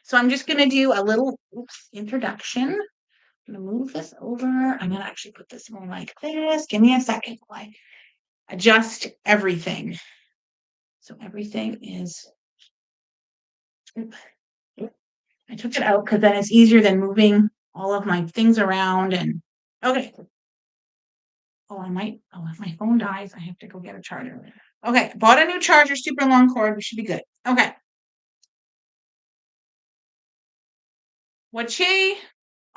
So I'm just going to do a little introduction. I'm going to move this over. I'm going to actually put this more like this. Give me a second while I adjust everything. So everything is, I took it out because then it's easier than moving all of my things around and, okay. Oh, if my phone dies, I have to go get a charger. Okay, bought a new charger, super long cord. We should be good. Okay.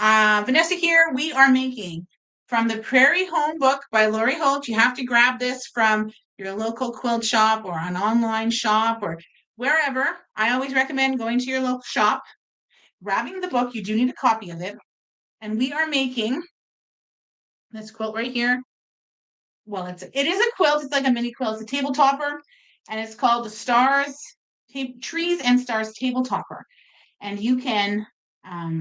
Vanessa here. We are making from the Prairie Home Book by Lori Holt. You have to grab this from your local quilt shop or an online shop or wherever. I always recommend going to your local shop, grabbing the book. You do need a copy of it. And we are making this quilt right here. Well, it is a quilt. It's like a mini quilt. It's a tabletopper, and it's called the Trees and Stars Tabletopper. And you can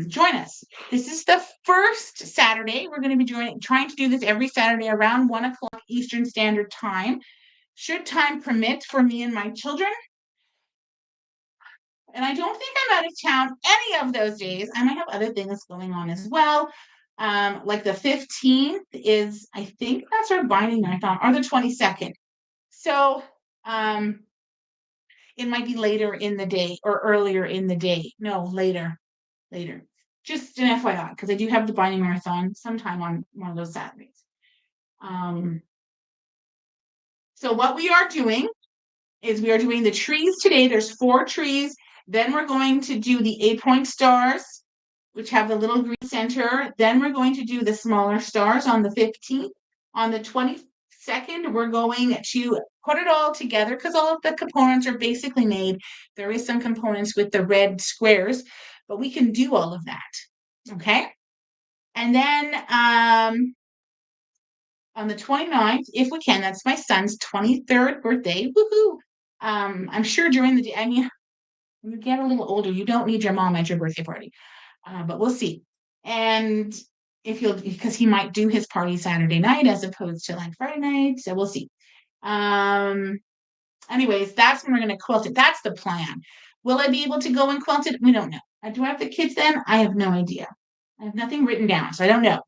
join us. This is the first Saturday. We're going to be trying to do this every Saturday around 1 o'clock Eastern Standard Time. Should time permit for me and my children. And I don't think I'm out of town any of those days. I might have other things going on as well. Like the 15th is, I think that's our binding marathon, or the 22nd. So it might be later in the day or earlier in the day. No, later. Just an FYI, because I do have the binding marathon sometime on one of those Saturdays. So what we are doing is we are doing the trees today. There's 4 trees. Then we're going to do the 8-point stars, which have the little green center. Then we're going to do the smaller stars on the 15th. On the 22nd, we're going to put it all together because all of the components are basically made. There is some components with the red squares, but we can do all of that. Okay. And then on the 29th, if we can, that's my son's 23rd birthday. Woohoo! I'm sure during the day, I mean, when you get a little older, you don't need your mom at your birthday party. But we'll see. And because he might do his party Saturday night as opposed to like Friday night. So we'll see. Anyways, that's when we're going to quilt it. That's the plan. Will I be able to go and quilt it? We don't know. Do I have the kids then? I have no idea. I have nothing written down, so I don't know.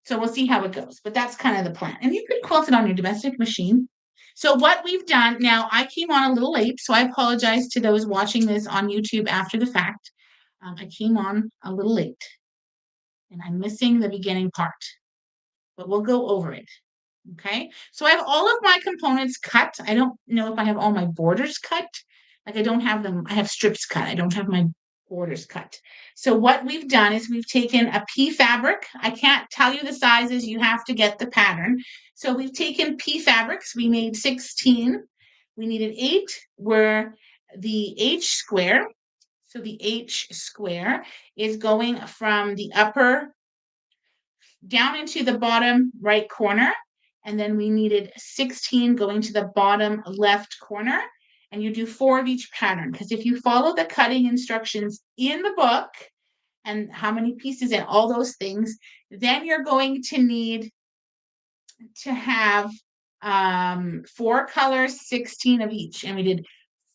So we'll see how it goes. But that's kind of the plan. And you could quilt it on your domestic machine. So what we've done, now I came on a little late, so I apologize to those watching this on YouTube after the fact. I came on a little late and I'm missing the beginning part, but we'll go over it. Okay, so I have all of my components cut. I don't know if I have all my borders cut. Like I don't have them, I have strips cut. I don't have my borders cut. So what we've done is we've taken a pea fabric. I can't tell you the sizes, you have to get the pattern. So we've taken pea fabrics. We made 16. We needed 8 where the H square. So the H square is going from the upper down into the bottom right corner. And then we needed 16 going to the bottom left corner. And you do 4 of each pattern. Because if you follow the cutting instructions in the book and how many pieces and all those things, then you're going to need to have 4 colors, 16 of each. And we did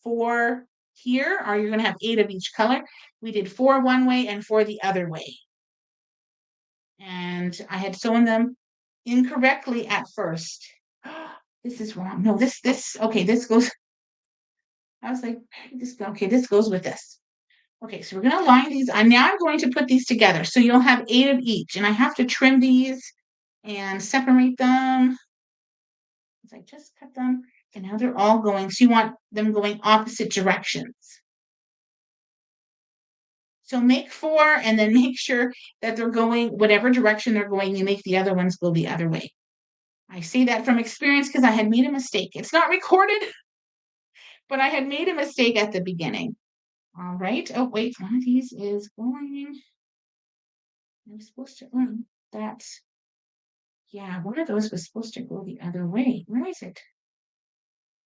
4 here, or you're going to have 8 of each color. We did 4 one way and 4 the other way. And I had sewn them incorrectly at first. This is wrong. No, okay, this goes. I was like, okay, this goes with this. Okay, so we're going to line these. I'm going to put these together. So you'll have 8 of each. And I have to trim these and separate them. I just cut them. And now they're all going. So you want them going opposite directions. So make 4 and then make sure that they're going whatever direction they're going. You make the other ones go the other way. I say that from experience because I had made a mistake. It's not recorded, but I had made a mistake at the beginning. All right. Oh, wait. One of these is going. I'm supposed to that. Yeah, one of those was supposed to go the other way. Where is it?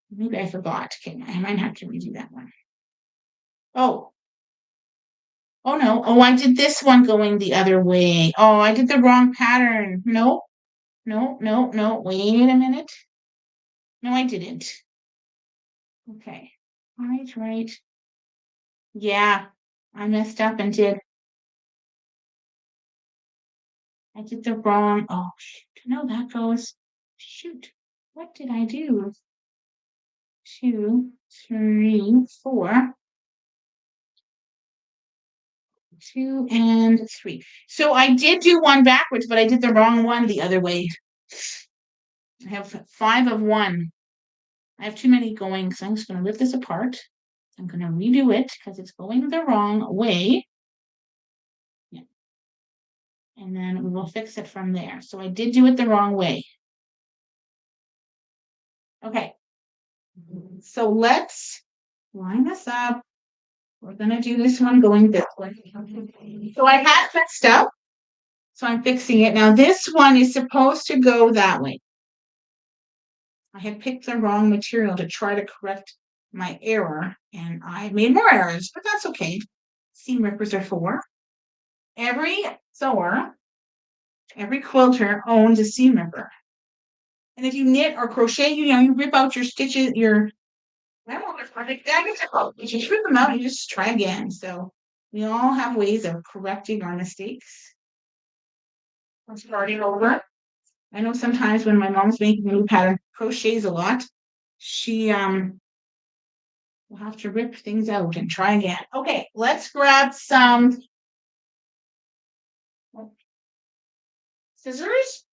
Maybe I forgot. Okay, I might have to redo that one. Oh. Oh, no. Oh, I did this one going the other way. Oh, I did the wrong pattern. No. Wait a minute. No, I didn't. Okay. Right. Yeah. I messed up and I did the wrong, oh, shoot, no, that goes, shoot, what did I do? 2, 3, 4, 2 and 3. So I did do one backwards, but I did the wrong one the other way. I have 5 of 1. I have too many going, so I'm just going to rip this apart. I'm going to redo it because it's going the wrong way. Yeah. And then we will fix it from there. So I did do it the wrong way. Okay. So let's line this up. We're going to do this one going this way. So I had messed up. So I'm fixing it. Now this one is supposed to go that way. I had picked the wrong material to try to correct my error, and I made more errors, but that's okay. Seam rippers are for. Every sewer, every quilter owns a seam ripper. And if you knit or crochet, you rip out your stitches, your if you rip them out, you just try again. So we all have ways of correcting our mistakes. I'm starting over. I know sometimes when my mom's making a new pattern, crochets a lot. She will have to rip things out and try again. Okay, let's grab some scissors.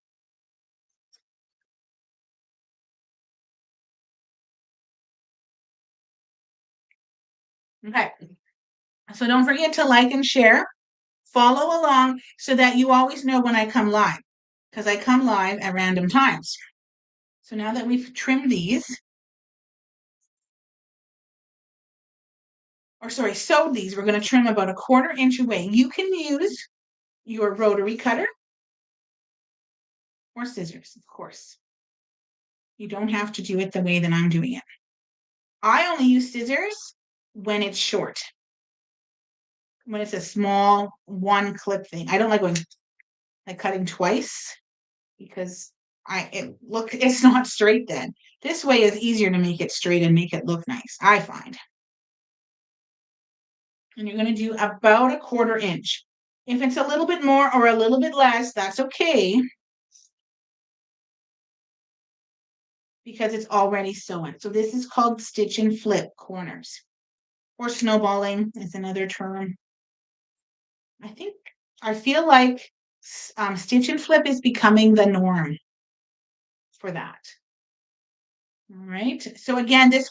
Okay, so don't forget to like and share. Follow along so that you always know when I come live, because I come live at random times. So now that we've trimmed these, or sorry, sewed these, we're going to trim about a 1/4 inch away. You can use your rotary cutter or scissors, of course. You don't have to do it the way that I'm doing it. I only use scissors when it's short. When it's a small one clip thing. I don't like going like cutting twice because it's not straight then. This way is easier to make it straight and make it look nice, I find. And you're going to do about a 1/4 inch. If it's a little bit more or a little bit less, that's okay. Because it's already sewn. So this is called stitch and flip corners. Or snowballing is another term. I feel like stitch and flip is becoming the norm for that. All right. So again, this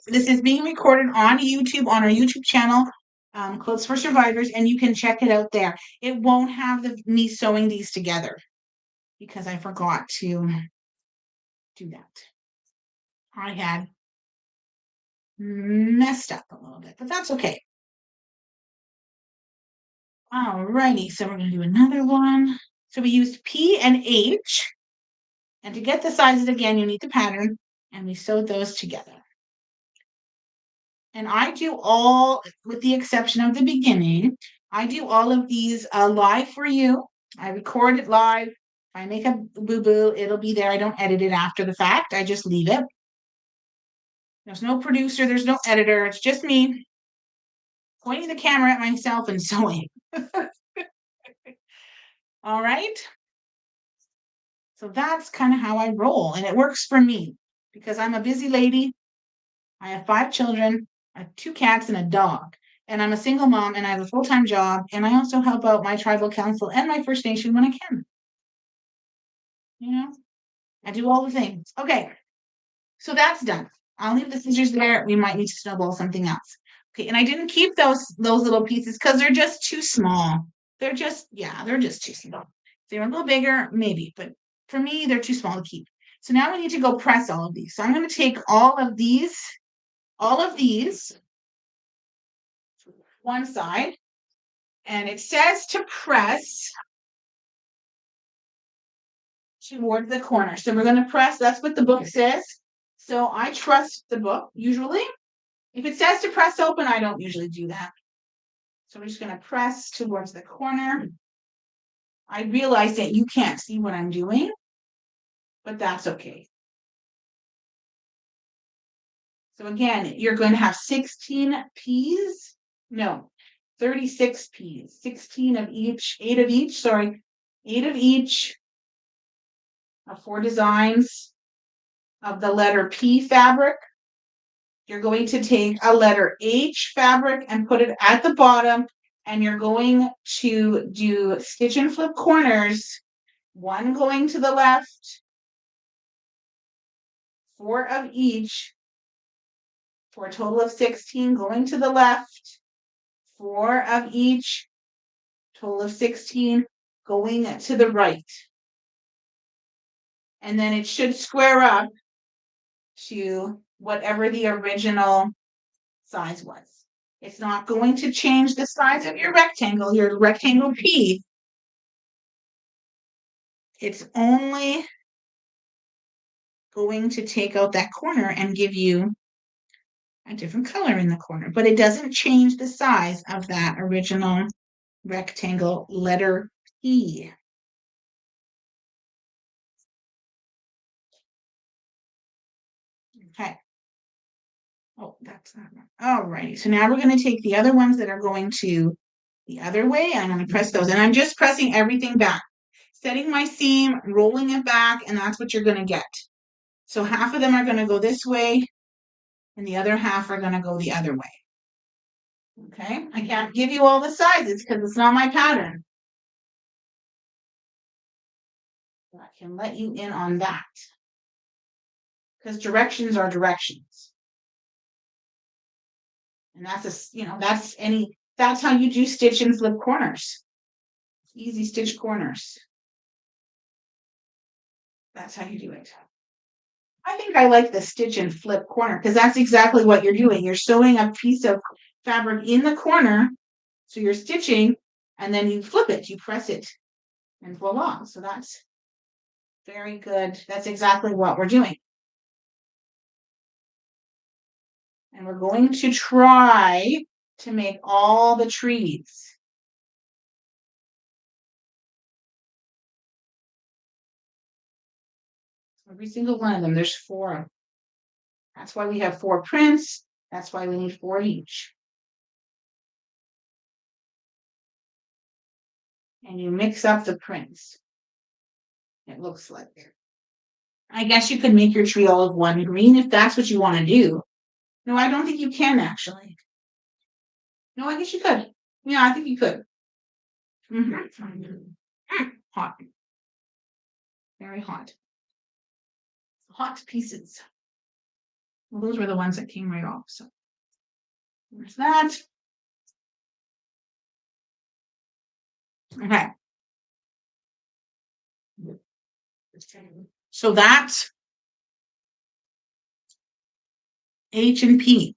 is being recorded on YouTube, on our YouTube channel, Quilts for Survivors, and you can check it out there. It won't have me sewing these together because I forgot to do that. I had messed up a little bit, but that's okay. All righty, so we're going to do another one. So we used P and H, and to get the sizes again, you need the pattern, and we sewed those together. And I do all, with the exception of the beginning, I do all of these live for you. I record it live. If I make a boo-boo, it'll be there. I don't edit it after the fact. I just leave it. There's no producer. There's no editor. It's just me pointing the camera at myself and sewing. All right. So that's kind of how I roll. And it works for me because I'm a busy lady. I have 5 children, I have 2 cats and a dog. And I'm a single mom and I have a full-time job. And I also help out my tribal council and my First Nation when I can. I do all the things. Okay. So that's done. I'll leave the scissors there. We might need to snowball something else. Okay, and I didn't keep those little pieces because they're just too small. They're just too small. If they were a little bigger, maybe, but for me, they're too small to keep. So now we need to go press all of these. So I'm going to take all of these, one side, and it says to press towards the corner. So we're going to press, that's what the book says. So I trust the book usually. If it says to press open, I don't usually do that. So we're just going to press towards the corner. I realize that you can't see what I'm doing, but that's okay. So again, you're going to have 16 P's. No, 36 P's, 16 of each, 8 of each, sorry, 8 of each of 4 designs of the letter P fabric. You're going to take a letter H fabric and put it at the bottom, and you're going to do stitch and flip corners, 1 going to the left, 4 of each, for a total of 16 going to the left, 4 of each, total of 16 going to the right. And then it should square up to whatever the original size was. It's not going to change the size of your rectangle P. It's only going to take out that corner and give you a different color in the corner, but it doesn't change the size of that original rectangle letter P. Okay. Oh, that's not right. All righty. So now we're going to take the other ones that are going to the other way. I'm going to press those, and I'm just pressing everything back, setting my seam, rolling it back, and that's what you're going to get. So half of them are going to go this way, and the other half are going to go the other way. Okay, I can't give you all the sizes because it's not my pattern. I can let you in on that because directions are directions. And that's how you do stitch and flip corners. Easy stitch corners. That's how you do it. I think I like the stitch and flip corner because that's exactly what you're doing. You're sewing a piece of fabric in the corner. So you're stitching and then you flip it, you press it, and voila. So that's very good. That's exactly what we're doing. And we're going to try to make all the trees. Every single one of them, there's 4. That's why we have 4 prints. That's why we need 4 each. And you mix up the prints. It looks like. I guess you could make your tree all of one green if that's what you want to do. No, I don't think you can actually. No, I guess you could. Yeah, I think you could. Hot. Very hot. Hot pieces. Well, those were the ones that came right off. So there's that. Okay. So that's H and P.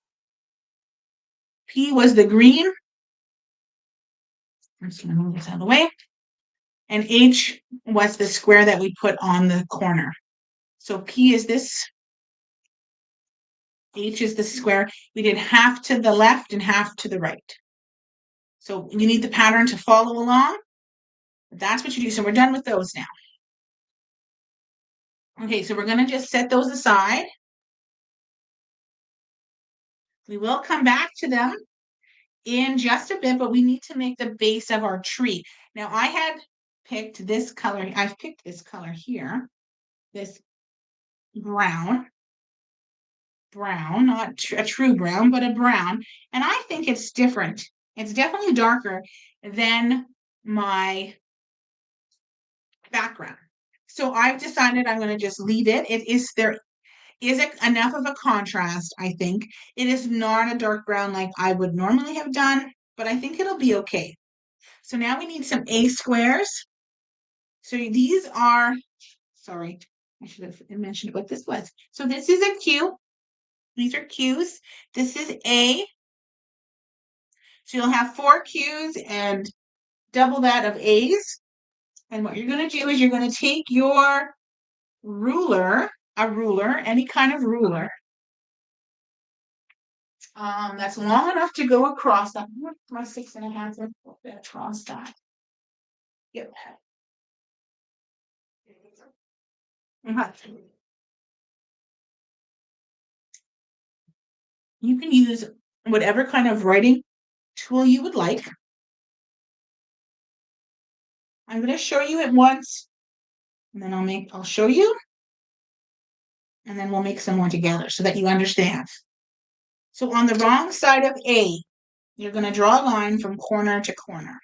P was the green. I'm just going to move this out of the way. And H was the square that we put on the corner. So P is this. H is the square. We did half to the left and half to the right. So you need the pattern to follow along. That's what you do. So we're done with those now. Okay, so we're going to just set those aside. We will come back to them in just a bit, but we need to make the base of our tree. Now I had picked this color. I've picked this color here, this brown, not a true brown, but a brown. And I think it's different. It's definitely darker than my background. So I've decided I'm going to just leave it. There is enough of a contrast, I think. It is not a dark brown like I would normally have done, but I think it'll be okay. So now we need some A squares. So these are, sorry, I should have mentioned what this was. So this is a Q. These are Q's. This is A. So you'll have 4 Q's and double that of A's. And what you're going to do is you're going to take your ruler, any kind of ruler, that's long enough to go across that. My 6.5 across that. Yep. You can use whatever kind of writing tool you would like. I'm going to show you it once, and then I'll show you, and then we'll make some more together so that you understand. So on the wrong side of A, you're going to draw a line from corner to corner.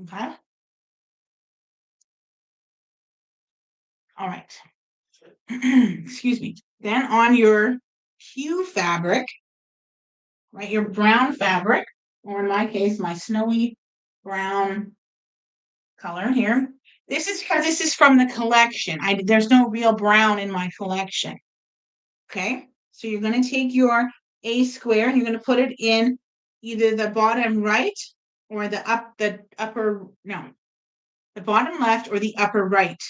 Okay? All right. Excuse me. Then on your hue fabric, right, your brown fabric, or in my case, my snowy brown color here. This is because this is from the collection. There's no real brown in my collection. Okay, so you're going to take your A square and you're going to put it in either the bottom right or the bottom left or the upper right.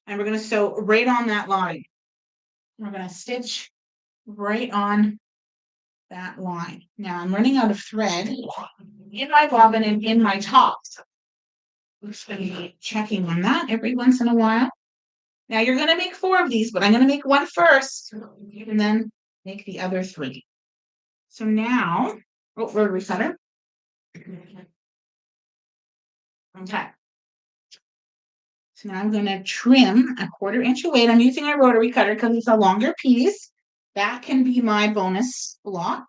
And we're going to sew right on that line. We're going to stitch right on that line. Now I'm running out of thread in my bobbin and in my top. I'm just going to be checking on that every once in a while. Now you're going to make 4 of these, but I'm going to make one first and then make the other 3. So now, rotary cutter. Okay. So now I'm going to trim a 1/4 inch away. I'm using my rotary cutter because it's a longer piece. That can be my bonus block.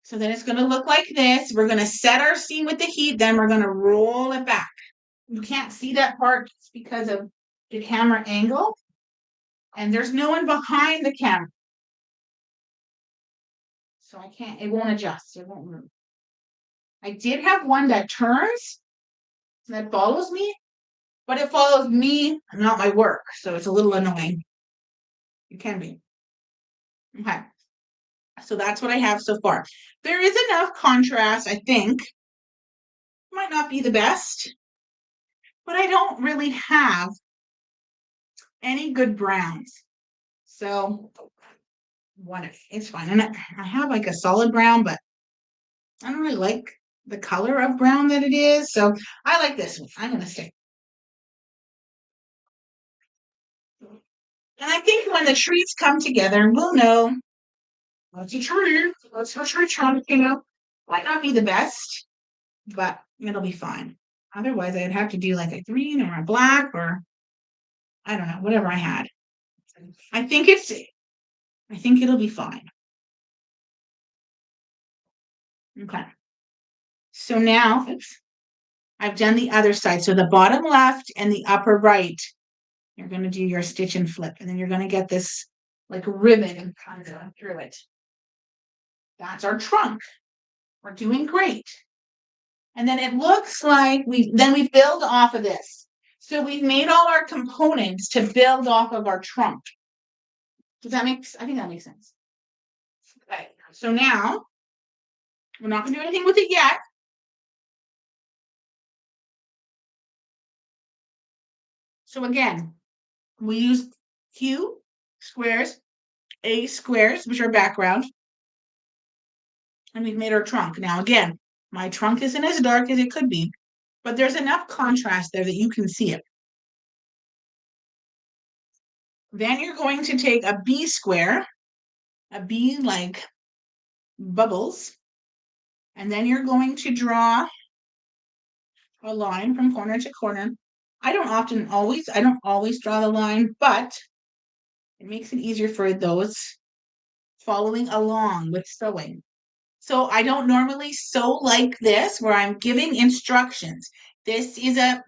So then it's going to look like this. We're going to set our seam with the heat. Then we're going to roll it back. You can't see that part because of the camera angle. And there's no one behind the camera. So it won't adjust. It won't move. I did have one that turns, that follows me, but it follows me, not my work. So it's a little annoying. It can be. Okay. So that's what I have so far. There is enough contrast, I think. Might not be the best, but I don't really have any good browns. So it's fine. And I have like a solid brown, but I don't really like the color of brown that it is. So I like this one. I'm going to stick. And I think when the trees come together, we'll know what's a tree, what's a tree trunk, might not be the best, but it'll be fine. Otherwise, I'd have to do like a green or a black or I don't know, whatever I had. I think it'll be fine. Okay. So now, I've done the other side. So the bottom left and the upper right, you're going to do your stitch and flip, and then you're going to get this like ribbon kind of through it. That's our trunk. We're doing great. And then it looks like we build off of this. So we've made all our components to build off of our trunk. I think that makes sense. Okay, so now we're not gonna do anything with it yet. So again, we use Q squares, A squares, which are background, and we've made our trunk. Now again, my trunk isn't as dark as it could be, but there's enough contrast there that you can see it. Then you're going to take a B square, a B like bubbles, and then you're going to draw a line from corner to corner. I don't always draw the line, but it makes it easier for those following along with sewing. So I don't normally sew like this where I'm giving instructions. This is a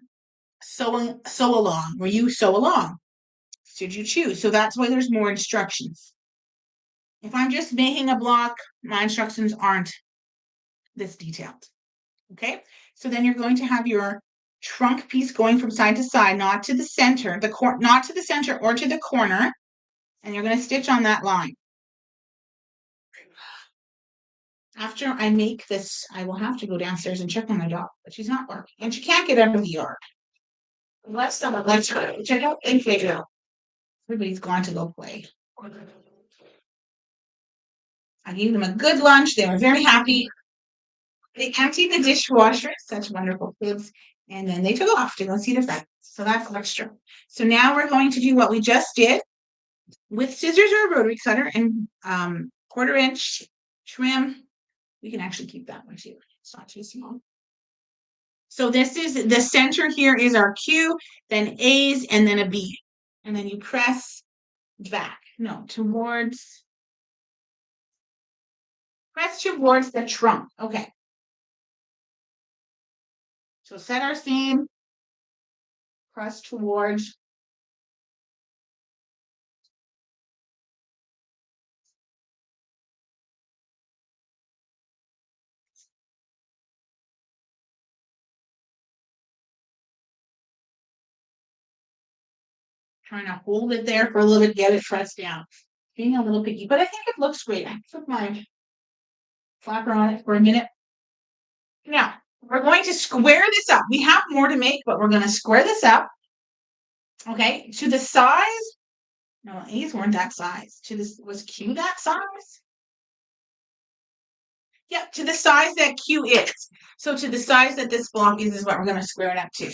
sew along where you sew along should you choose. So that's why there's more instructions. If I'm just making a block, my instructions aren't this detailed. Okay, so then you're going to have your trunk piece going from side to side, not to the center, not to the center or to the corner, and you're going to stitch on that line. After I make this, I will have to go downstairs and check on my dog, but she's not working, and she can't get out of the yard. Unless someone lets her, which I don't think they do. Everybody's gone to go play. I gave them a good lunch. They were very happy. They emptied the dishwasher, such wonderful kids, and then they took off to go see their friends. So that's extra. So now we're going to do what we just did with scissors or a rotary cutter and 1/4 inch trim We can actually keep that one too. It's not too small. So this is the center here is our Q, then A's, and then a B. And then you press back. No, press towards the trunk. Okay. So set our seam, press towards. Trying to hold it there for a little bit, get it pressed down. Being a little picky, but I think it looks great. I put my flapper on it for a minute. Now, we're going to square this up. We have more to make, but we're going to square this up. Okay, to the size. No, A's weren't that size. To this was Q that size? Yeah, to the size that Q is. So to the size that this block is what we're going to square it up to.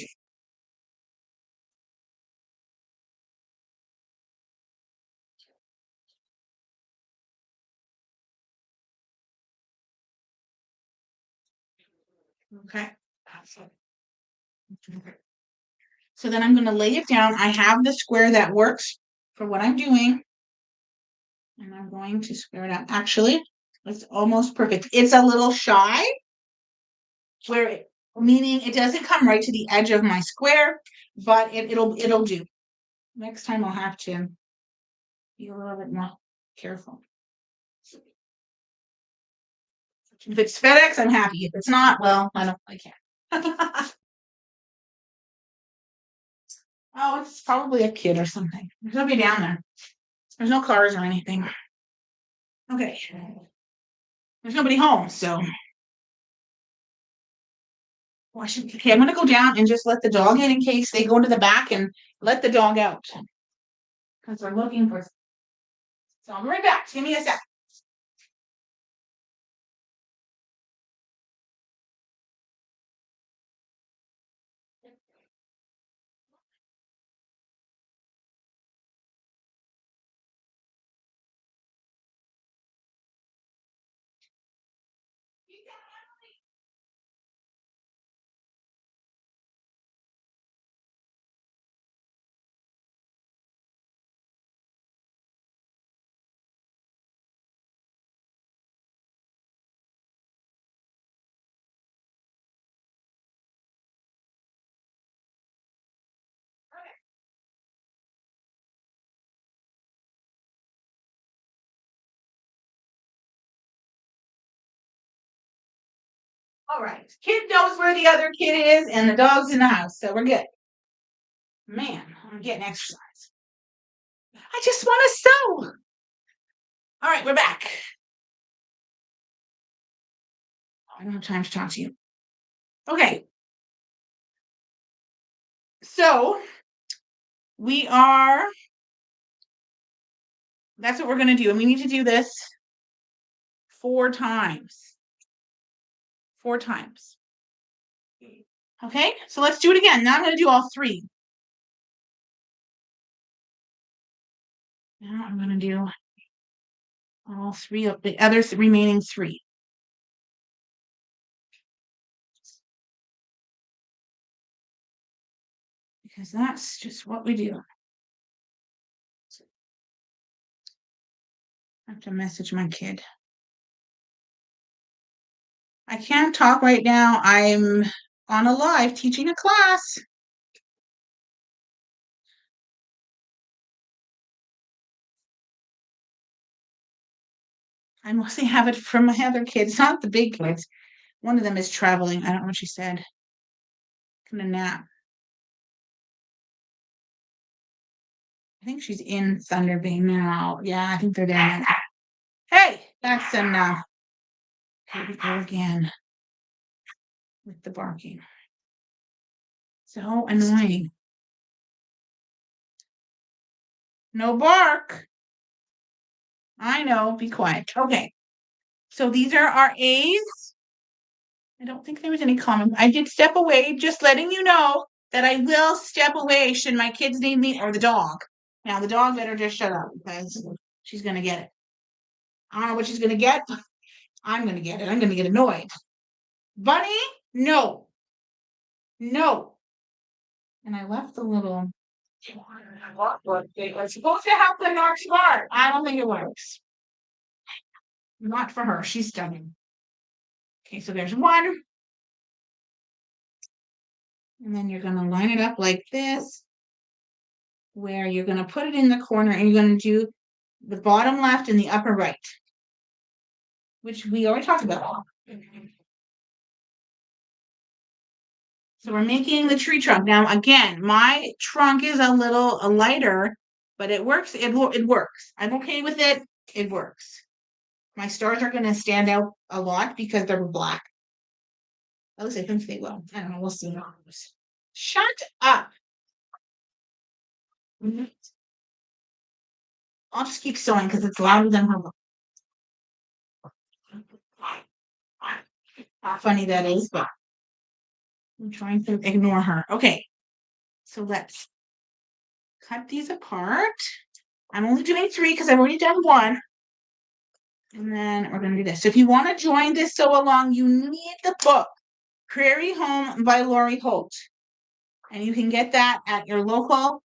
Okay. So then I'm going to lay it down. I have the square that works for what I'm doing. And I'm going to square it up. Actually, it's almost perfect. It's a little shy, meaning it doesn't come right to the edge of my square, but it'll do. Next time I'll have to be a little bit more careful. If it's FedEx, I'm happy. If it's not, well, I can't. Oh, it's probably a kid or something. There's nobody down there. There's no cars or anything. Okay. There's nobody home, so. Okay, I'm gonna go down and just let the dog in case they go to the back and let the dog out. Because they're looking for. So I'll be right back. Give me a sec. All right. Kid knows where the other kid is, and the dog's in the house, so we're good. Man, I'm getting exercise. I just want to sew. All right, we're back. I don't have time to talk to you. Okay. So that's what we're going to do. And we need to do this 4 times. 4 times. Okay, so let's do it again. Now I'm going to do all 3. Now I'm going to do all 3 of the other remaining 3. Because that's just what we do. I have to message my kid. I can't talk right now. I'm on a live teaching a class. I mostly have it from my other kids, not the big kids. One of them is traveling. I don't know what she said. Gonna nap. I think she's in Thunder Bay now. Yeah, I think they're there now. Hey, that's enough. Here we go again with the barking. So annoying. No bark. I know, be quiet. Okay. So these are our A's. I don't think there was any comment. I did step away, just letting you know that I will step away should my kids need me or the dog. Now the dog better just shut up because she's gonna get it. I don't know what she's gonna get. I'm going to get it. I'm going to get annoyed. Bunny, no. No. And I left the little lockbook. It was supposed to have the North Star. I don't think it works. Not for her. She's stunning. Okay, so there's one. And then you're going to line it up like this, where you're going to put it in the corner and you're going to do the bottom left and the upper right, which we already talked about. So we're making the tree trunk. Now, again, my trunk is a little lighter, but it works. It works. I'm okay with it. It works. My stars are going to stand out a lot because they're black. At least I think they will. I don't know. We'll see. Shut up. I'll just keep sewing because it's louder than her. How funny that is, but I'm trying to ignore her. Okay. So let's cut these apart. I'm only doing 3 because I've already done 1. And then we're going to do this. So if you want to join this sew along, you need the book, Prairie Home by Lori Holt. And you can get that at your local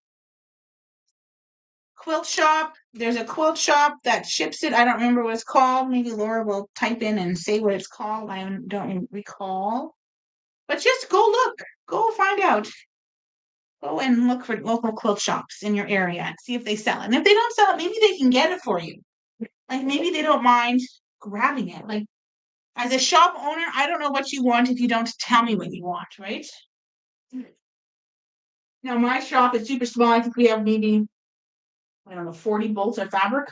quilt shop. There's a quilt shop that ships it. I don't remember what it's called. Maybe Laura will type in and say what it's called. I don't recall. But just go look. Go find out. Go and look for local quilt shops in your area and see if they sell it. And if they don't sell it, maybe they can get it for you. Like maybe they don't mind grabbing it. Like as a shop owner, I don't know what you want if you don't tell me what you want, right? Now my shop is super small. I think we have maybe, I don't know, 40 bolts of fabric.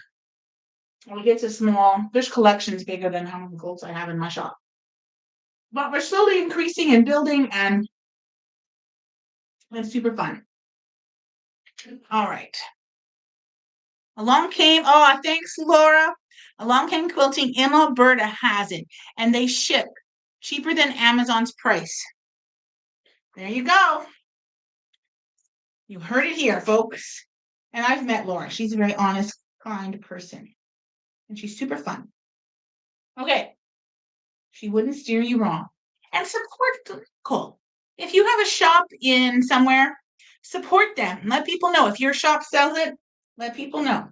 Well, it gets a small, there's collections bigger than how many bolts I have in my shop. But we're slowly increasing and building, and it's super fun. All right. Along came, oh, thanks, Laura. Along came quilting. Alberta has it, and they ship cheaper than Amazon's price. There you go. You heard it here, folks. And I've met Laura. She's a very honest, kind person, and she's super fun. Okay. She wouldn't steer you wrong. And support local. If you have a shop in somewhere, support them. Let people know. If your shop sells it, let people know.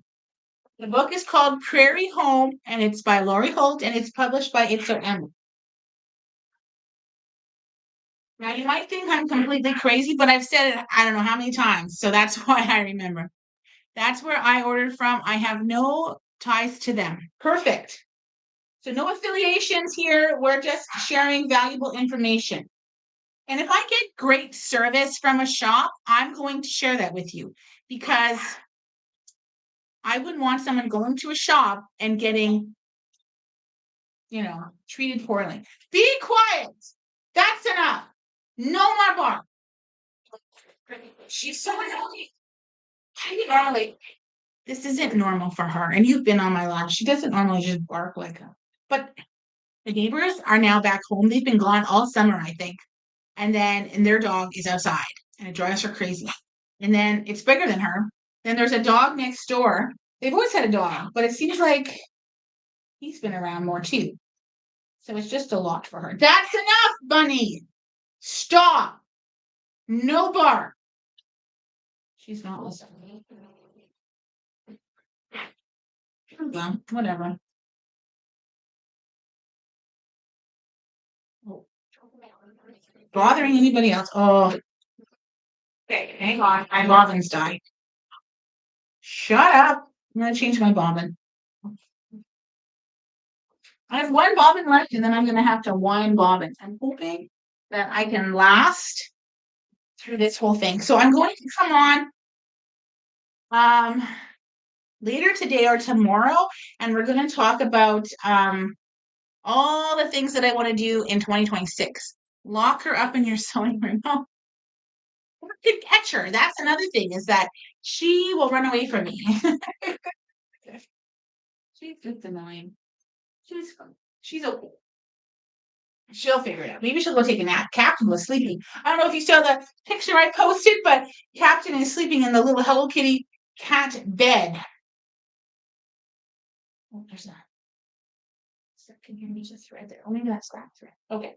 The book is called Prairie Home, and it's by Lori Holt, and it's published by Ipso Amber. Now, you might think I'm completely crazy, but I've said it I don't know how many times, so that's why I remember. That's where I ordered from. I have no ties to them. Perfect. So no affiliations here. We're just sharing valuable information. And if I get great service from a shop, I'm going to share that with you because I wouldn't want someone going to a shop and getting, treated poorly. Be quiet. That's enough. No more bark. She's so annoying. Normally, this isn't normal for her. And you've been on my live. She doesn't normally just bark like that. But the neighbors are now back home. They've been gone all summer, I think. And their dog is outside and it drives her crazy. And then it's bigger than her. Then there's a dog next door. They've always had a dog, but it seems like he's been around more too. So it's just a lot for her. That's enough, Bunny. Stop. No bark. She's not listening. Well, whatever. Oh. Bothering anybody else? Oh. Okay, hang on. My bobbins died. Shut up. I'm going to change my bobbin. I have 1 bobbin left, and then I'm going to have to wind bobbins. I'm hoping that I can last through this whole thing. So I'm going to come on later today or tomorrow, and we're going to talk about all the things that I want to do in 2026. Lock her up in your sewing room. Oh, you can catch her. That's another thing, is that she will run away from me. She's just annoying. She's okay. She'll figure it out. Maybe she'll go take a nap. Captain was sleeping. I don't know if you saw the picture I posted, but Captain is sleeping in the little Hello Kitty cat bed. Oh, there's that. can you use a thread there? Oh, maybe that's that thread. Okay.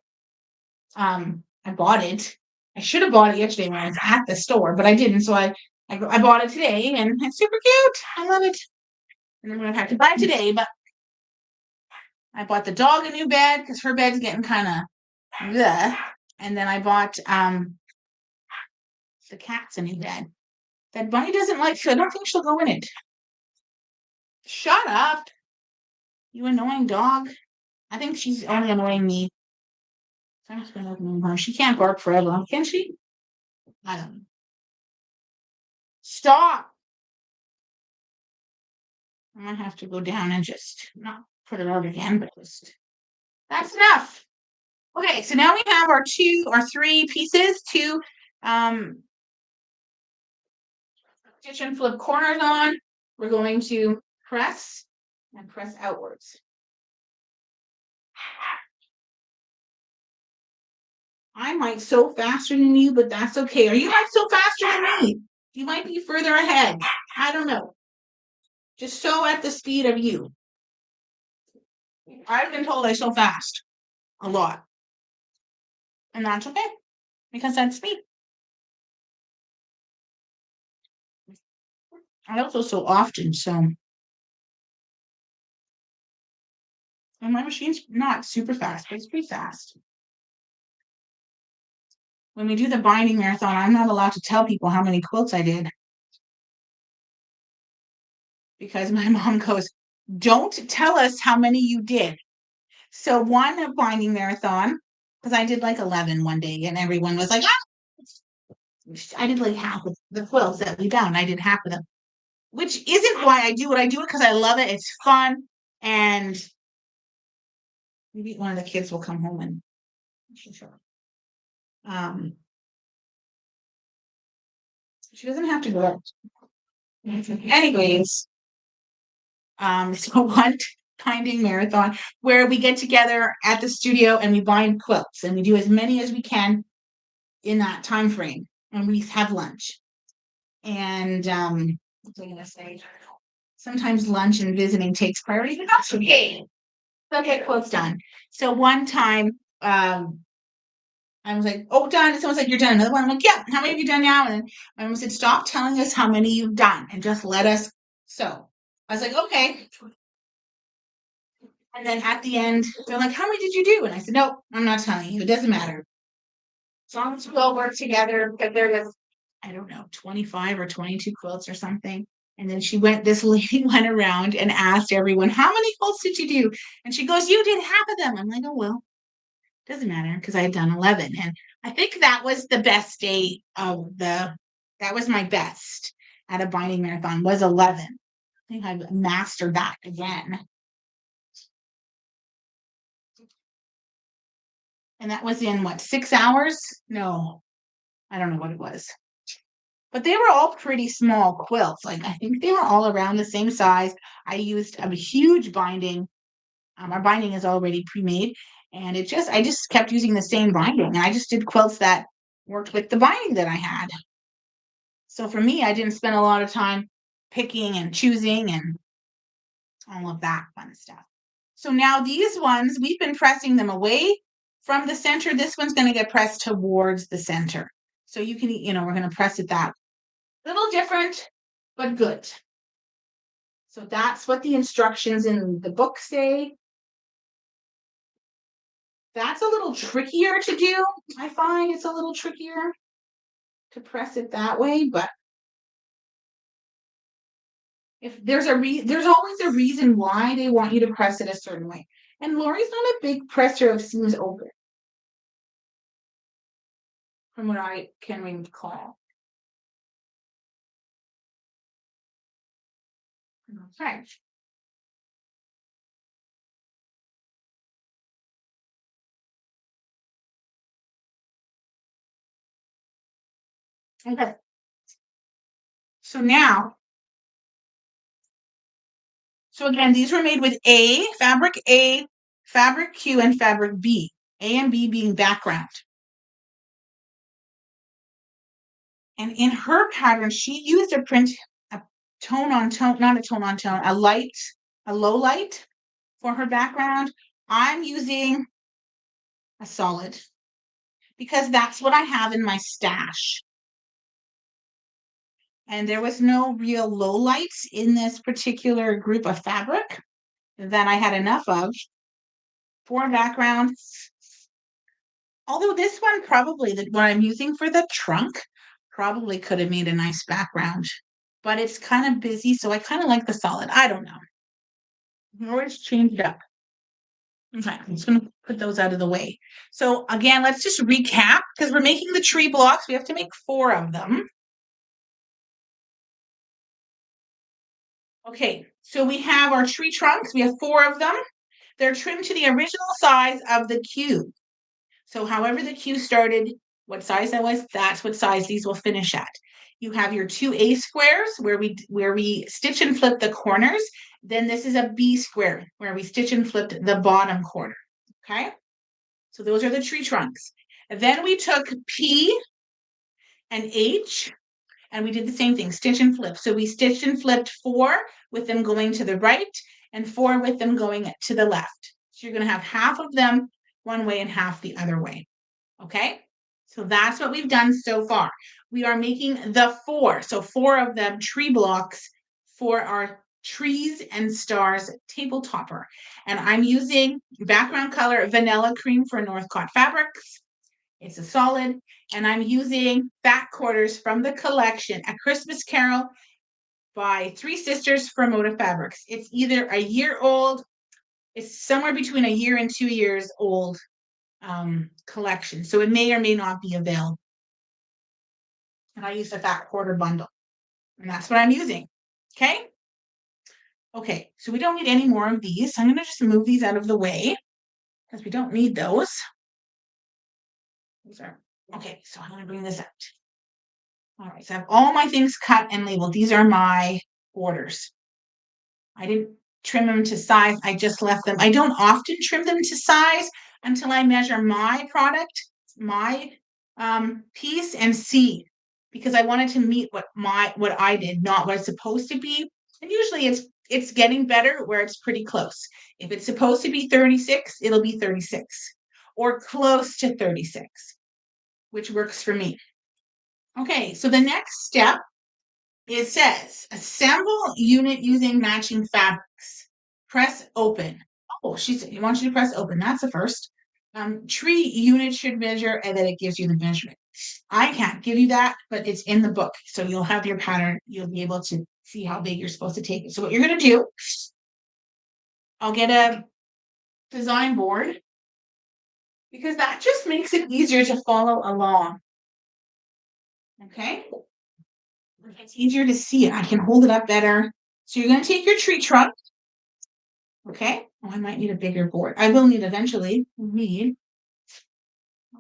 I bought it. I should have bought it yesterday when I was at the store, but I didn't. So I bought it today, and it's super cute. I love it. And I'm gonna have to buy it today, but I bought the dog a new bed because her bed's getting kind of bleh. And then I bought the cat's a new bed. That Bunny doesn't like, so I don't think she'll go in it. Shut up, you annoying dog. I think she's only annoying me. So I'm just gonna ignore her. She can't bark forever, can she? I don't know. Stop. I might have to go down and just not put it out again, but just that's enough. Okay, so now we have our two or three pieces, two stitch and flip corners on. We're going to press and press outwards. I might sew faster than you, but that's okay. Or you might sew faster than me. You might be further ahead. I don't know. Just sew at the speed of you. I've been told I sew fast. A lot. And that's okay. Because that's me. I also sew often, so. And my machine's not super fast, but it's pretty fast. When we do the binding marathon, I'm not allowed to tell people how many quilts I did. Because my mom goes, don't tell us how many you did. So one binding marathon, because I did like 11 one day, and everyone was like, ah! I did like half of the quilts that we bound. I did half of them, which isn't why I do it. I do it because I love it. It's fun. And maybe one of the kids will come home and she doesn't have to go out. Anyways, so one binding marathon where we get together at the studio and we bind quilts and we do as many as we can in that time frame, and we have lunch. And what's I gonna say? Sometimes lunch and visiting takes priority, but that's okay. They'll get quilts done. So one time, I was like, "Oh, done." And someone's like, "You're done." Another one, I'm like, "Yeah." How many have you done now? And my mom said, "Stop telling us how many you've done and just let us sew." I was like, "Okay." And then at the end, they're like, "How many did you do?" And I said, "Nope, I'm not telling you. It doesn't matter. As long as we all work together." Because there was, I don't know, 25 or 22 quilts or something. And then this lady went around and asked everyone, "How many quilts did you do?" And she goes, "You did half of them." I'm like, "Oh, well, doesn't matter," because I had done 11. And I think that was the best day that was my best at a binding marathon was 11. I think I've mastered that again. And that was in what, 6 hours? No, I don't know what it was. But they were all pretty small quilts. Like I think they were all around the same size. I used a huge binding. Our binding is already pre-made, and I just kept using the same binding. And I just did quilts that worked with the binding that I had. So for me, I didn't spend a lot of time picking and choosing and all of that fun stuff. So now these ones, we've been pressing them away from the center. This one's going to get pressed towards the center. So you can, we're going to press it that way. Little different, but good. So that's what the instructions in the book say. That's a little trickier to do. I find it's a little trickier to press it that way, but if there's always a reason why they want you to press it a certain way. And Lori's not a big presser of seams open, from what I can recall. Okay. Okay. So again, these were made with fabric Q, and fabric B. A and B being background. And in her pattern, she used a tone on tone, not a tone on tone, a low light for her background, I'm using a solid because that's what I have in my stash. And there was no real lowlights in this particular group of fabric that I had enough of for background. Although this one probably, what I'm using for the trunk, probably could have made a nice background. But it's kind of busy, so I kind of like the solid. I don't know. You can always change it up. Okay, I'm just going to put those out of the way. So again, let's just recap because we're making the tree blocks. We have to make 4 of them. Okay, so we have our tree trunks. We have 4 of them. They're trimmed to the original size of the cube. So however the cube started, what size that was, that's what size these will finish at. You have your 2 A squares where we stitch and flip the corners. Then this is a B square where we stitch and flip the bottom corner. Okay, so those are the tree trunks. And then we took P and H and we did the same thing, stitch and flip. So we stitched and flipped 4 with them going to the right and 4 with them going to the left. So you're going to have half of them one way and half the other way. Okay, so that's what we've done so far. We are making the 4, so 4 of them tree blocks for our trees and stars tabletopper. And I'm using background color vanilla cream for Northcott Fabrics. It's a solid, and I'm using Fat Quarters from the collection, A Christmas Carol by Three Sisters from Moda Fabrics. It's either a year old, it's somewhere between a year and 2 years old collection. So it may or may not be available. And I used a Fat Quarter bundle, and that's what I'm using. Okay. Okay, so we don't need any more of these. I'm going to just move these out of the way because we don't need those. Those are okay. So I'm going to bring this out. All right, so I have all my things cut and labeled. These are my orders. I didn't trim them to size. I just left them. I don't often trim them to size until I measure my product, my piece, and see, because I wanted to meet what I did, not what it's supposed to be. And usually it's getting better where it's pretty close. If it's supposed to be 36, it'll be 36 or close to 36, which works for me. Okay, so the next step, it says assemble unit using matching fabrics. Press open. Oh, she said, you want you to press open. That's the first. Tree unit should measure, and then it gives you the measurement. I can't give you that, but it's in the book. So you'll have your pattern. You'll be able to see how big you're supposed to take it. So what you're going to do, I'll get a design board because that just makes it easier to follow along. Okay. It's easier to see it. I can hold it up better. So you're going to take your tree trunk. Okay. Oh, I might need a bigger board. I will need eventually. How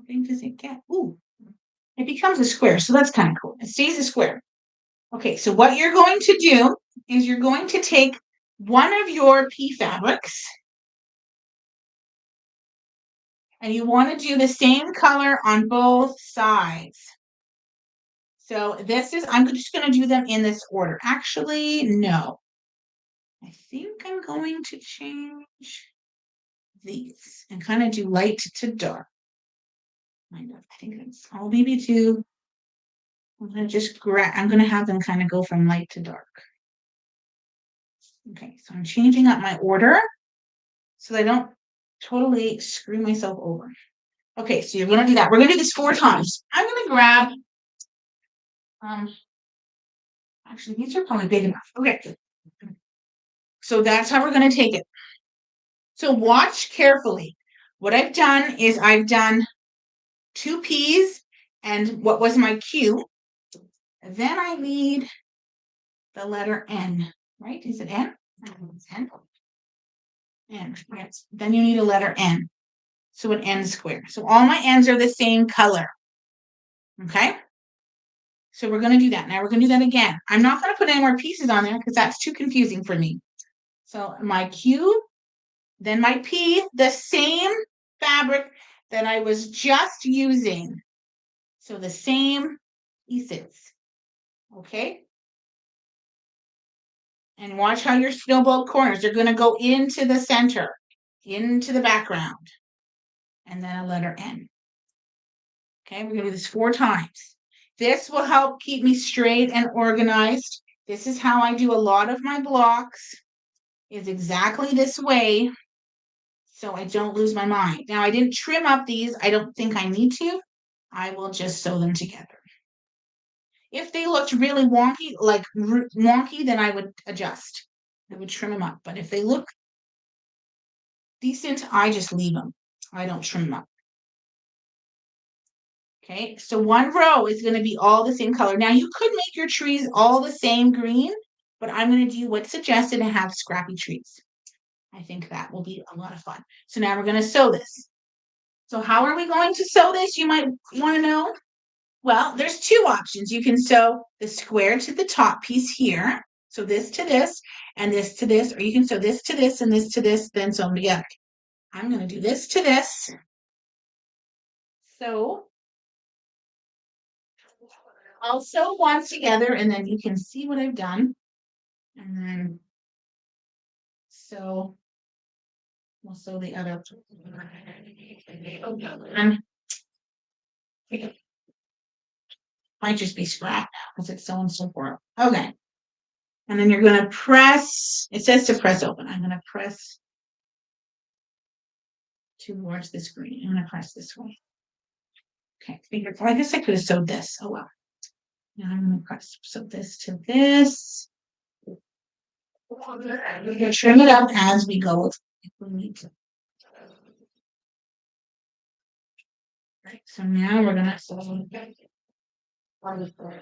big does it get? Ooh, it becomes a square. So that's kind of cool. It stays a square. Okay. So what you're going to do is you're going to take one of your P fabrics and you want to do the same color on both sides. So I'm just going to do them in this order. Actually, no. I think I'm going to change these and kind of do light to dark. I think that's all. Maybe do. I'm going to just I'm going to have them kind of go from light to dark. Okay, so I'm changing up my order so that I don't totally screw myself over. Okay, so you're going to do that. We're going to do this 4 times. I'm going to grab. Actually, these are probably big enough. Okay. So that's how we're going to take it. So watch carefully. What I've done is I've done 2 P's and what was my Q. And then I need the letter N, right? Is it N? N. N, yes. Then you need a letter N. So an N square. So all my N's are the same color. Okay? So we're going to do that. Now we're going to do that again. I'm not going to put any more pieces on there because that's too confusing for me. So my Q, then my P, the same fabric that I was just using. So the same pieces. Okay? And watch how your snowball corners are going to go into the center. into the background, and then a letter N. Okay, we're gonna do this 4 times. This will help keep me straight and organized. This is how I do a lot of my blocks, is exactly this way, so I don't lose my mind. Now, I didn't trim up these. I don't think I need to. I will just sew them together. If they looked really wonky, like wonky, then I would adjust. I would trim them up. But if they look decent, I just leave them. I don't trim them up. Okay, so one row is going to be all the same color. Now, you could make your trees all the same green, but I'm going to do what's suggested and have scrappy trees. I think that will be a lot of fun. So now we're going to sew this. So how are we going to sew this? You might want to know. Well, there's 2 options. You can sew the square to the top piece here. So this to this, and this to this, or you can sew this to this and this to this, then sew them together. I'm going to do this to this. So I'll sew one together, and then you can see what I've done. And then we'll sew the other. Might just be scrap because it's sewing so far. Okay. And then you're going to press, it says to press open. I'm going to press towards this green. I'm going to press this way. Okay, I guess I could have sewed this. Oh well. Now I'm going to press sew this to this. We're going to trim it up as we go if we need to. Right, so now we're going to sew.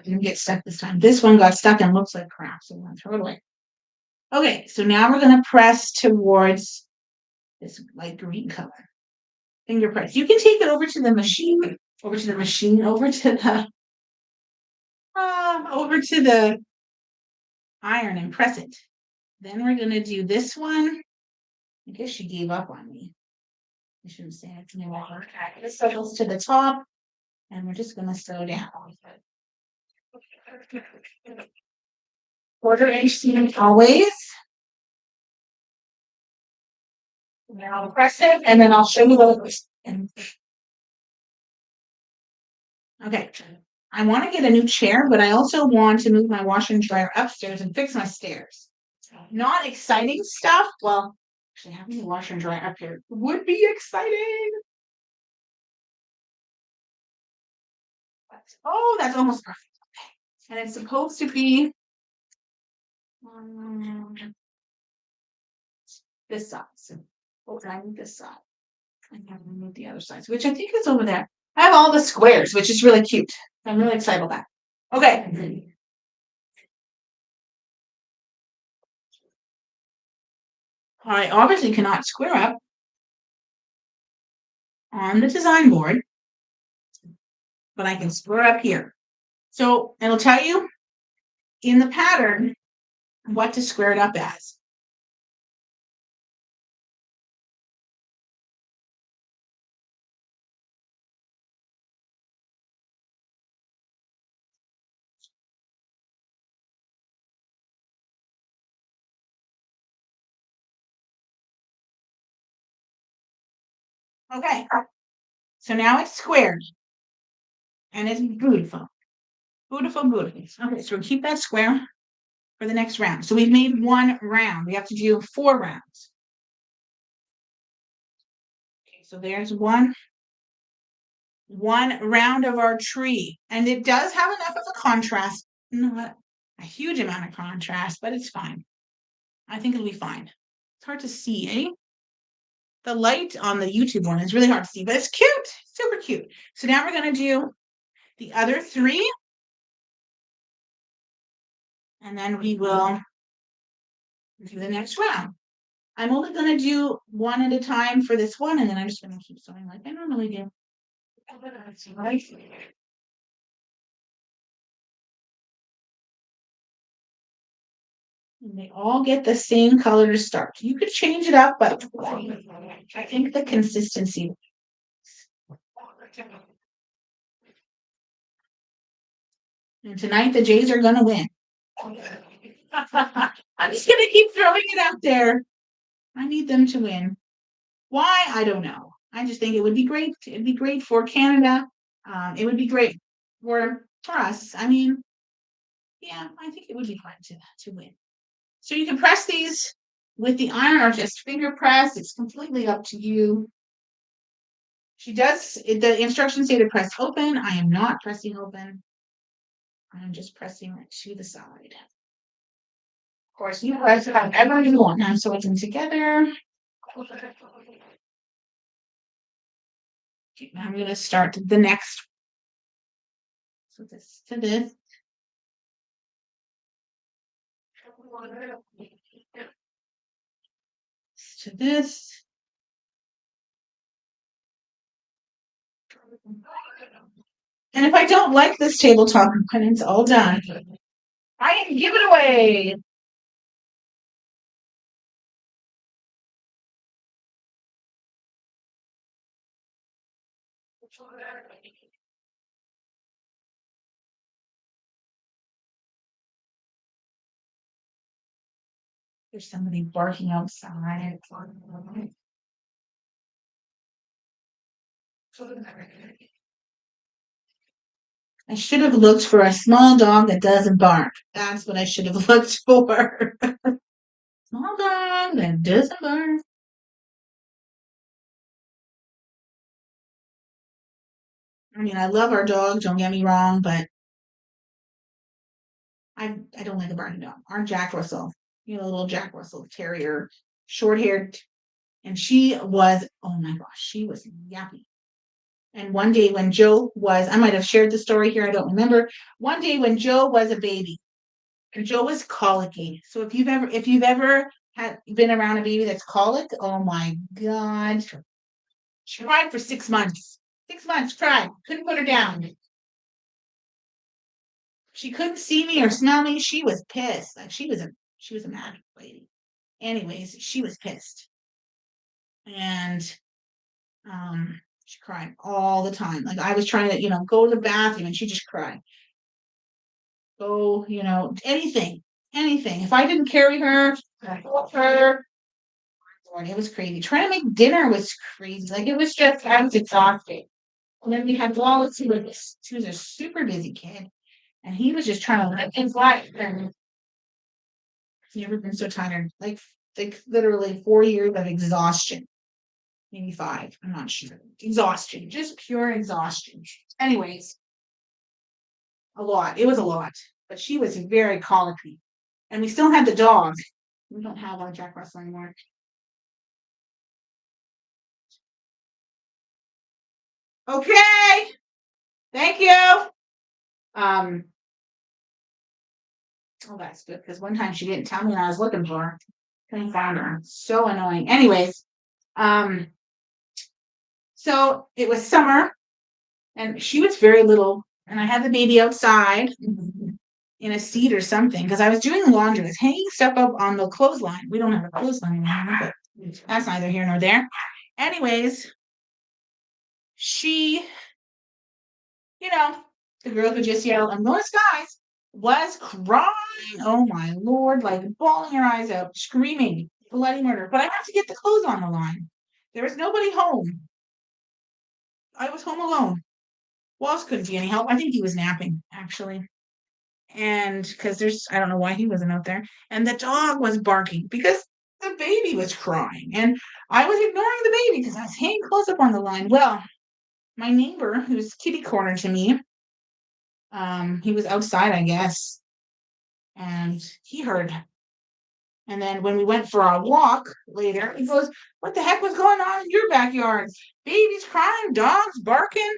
Didn't get stuck this time. This one got stuck and looks like crap, so I'm going to throw it away. Okay, so now we're going to press towards this light green color. Finger press. You can take it over to the machine, over to the iron and press it. Then we're going to do this one. I guess she gave up on me. I shouldn't say it. This goes to the top, and we're just going to sew down. 1/4-inch seam always. And then I'll press it, and then I'll show you what it looks like. Okay. I want to get a new chair, but I also want to move my washer and dryer upstairs and fix my stairs. Not exciting stuff. Well, actually, having a washer and dryer up here would be exciting. Oh, that's almost perfect. Okay. And it's supposed to be this side. So, I need this side. I have to move the other side, which I think is over there. I have all the squares, which is really cute. I'm really excited about that. Okay. I obviously cannot square up on the design board, but I can square up here. So it'll tell you in the pattern what to square it up as. Okay, so now it's squared and it's beautiful. Beautiful, beautiful. Okay, so we'll keep that square for the next round. So we've made 1 round. We have to do 4 rounds. Okay, so there's one round of our tree. And it does have enough of a contrast, not a huge amount of contrast, but it's fine. I think it'll be fine. It's hard to see, eh? The light on the YouTube one is really hard to see, but it's cute, super cute. So now we're going to do the other 3. And then we will do the next round. I'm only going to do 1 at a time for this one, and then I'm just going to keep sewing like I normally do. And they all get the same color to start. You could change it up, but I think the consistency. And tonight the Jays are going to win. I'm just going to keep throwing it out there. I need them to win. Why? I don't know. I just think it would be great. It'd be great for Canada. It would be great for us. I mean, yeah, I think it would be fun to win. So you can press these with the iron or just finger press. It's completely up to you. The instructions say to press open. I am not pressing open. I'm just pressing it to the side. Of course, you press however you want. Now, so it's together. Okay, I'm going to start the next. So this to this. To this. And if I don't like this tabletop when it's all done, I can give it away. There's somebody barking outside. I should have looked for a small dog that doesn't bark. That's what I should have looked for. Small dog that doesn't bark. I mean, I love our dog, don't get me wrong, but I don't like a barking dog. Our Jack Russell, little Jack Russell Terrier, short haired, and she was, oh my gosh, she was yappy. And one day when Joe was, I might have shared the story here, I don't remember. One day when Joe was a baby, and Joe was colicky. So if you've ever had been around a baby that's colic, oh my God. She cried for 6 months. 6 months cried. Couldn't put her down. She couldn't see me or smell me. She was pissed. Like she was a mad lady. Anyways, she was pissed. And she cried all the time. Like I was trying to, go to the bathroom and she just cried. Go, anything. Anything. If I didn't carry her, I help her. Lord, it was crazy. Trying to make dinner was crazy. Like it was just, I was exhausted. And then we had Wallace, who was a super busy kid, and he was just trying to live his life. And he's never been so tired. Like literally 4 years of exhaustion, maybe five. I'm not sure. Exhaustion, just pure exhaustion. Anyways, a lot. It was a lot, but she was very colicky, and we still had the dog. We don't have our Jack Russell anymore. Okay, thank you. Um, oh, that's good because one time she didn't tell me and I was looking for her. Couldn't find her. So annoying. Anyways, um, so it was summer and she was very little, and I had the baby outside in a seat or something because I was doing laundry. I was hanging stuff up on the clothesline. We don't have a clothesline anymore, but that's neither here nor there. Anyways, she, the girl who just yelled, "I'm going to skies," was crying. Oh my Lord, like bawling her eyes out, screaming, bloody murder. But I have to get the clothes on the line. There was nobody home. I was home alone. Walls couldn't be any help. I think he was napping, actually. And because I don't know why he wasn't out there. And the dog was barking because the baby was crying. And I was ignoring the baby because I was hanging close up on the line. Well, my neighbor, who's kitty corner to me, he was outside, I guess, and he heard. And then when we went for our walk later, he goes, "What the heck was going on in your backyard? Babies crying, dogs barking."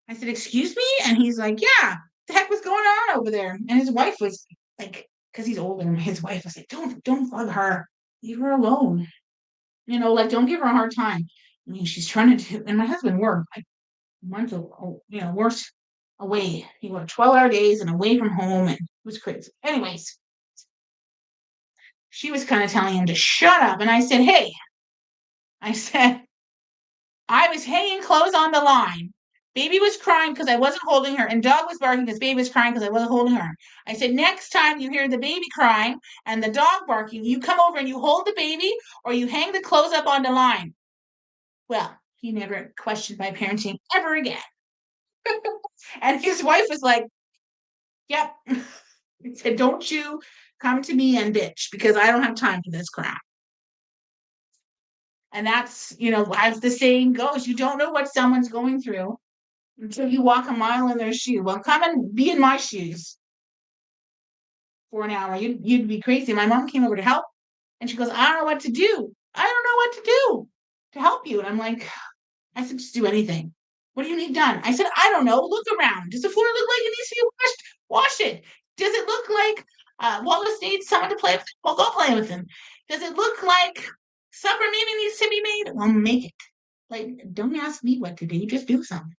I said, "Excuse me?" And he's like, "Yeah, the heck was going on over there?" And his wife was like, because he's older, and his wife was like, "Don't bug her. Leave her alone. Like don't give her a hard time." I mean, she's trying to do, and my husband worked like months, worse away. He worked 12-hour days and away from home, and it was crazy. Anyways, she was kind of telling him to shut up, and I said, "Hey," I said, "I was hanging clothes on the line. Baby was crying because I wasn't holding her, and dog was barking because baby was crying because I wasn't holding her. I said, next time you hear the baby crying and the dog barking, you come over and you hold the baby or you hang the clothes up on the line. Well, he never questioned my parenting ever again. And his wife was like, yep. He said, don't you come to me and bitch because I don't have time for this crap. And that's, as the saying goes, you don't know what someone's going through until you walk a mile in their shoe. Well, come and be in my shoes for an hour. You'd be crazy. My mom came over to help and she goes, I don't know what to do. I don't know what to do to help you. And I'm like, I said, just do anything. What do you need done? I said, I don't know. Look around. Does the floor look like it needs to be washed? Wash it. Does it look like Wallace needs someone to play with? Well, go play with him. Does it look like supper maybe needs to be made? Well, make it. Like, don't ask me what to do. Just do something.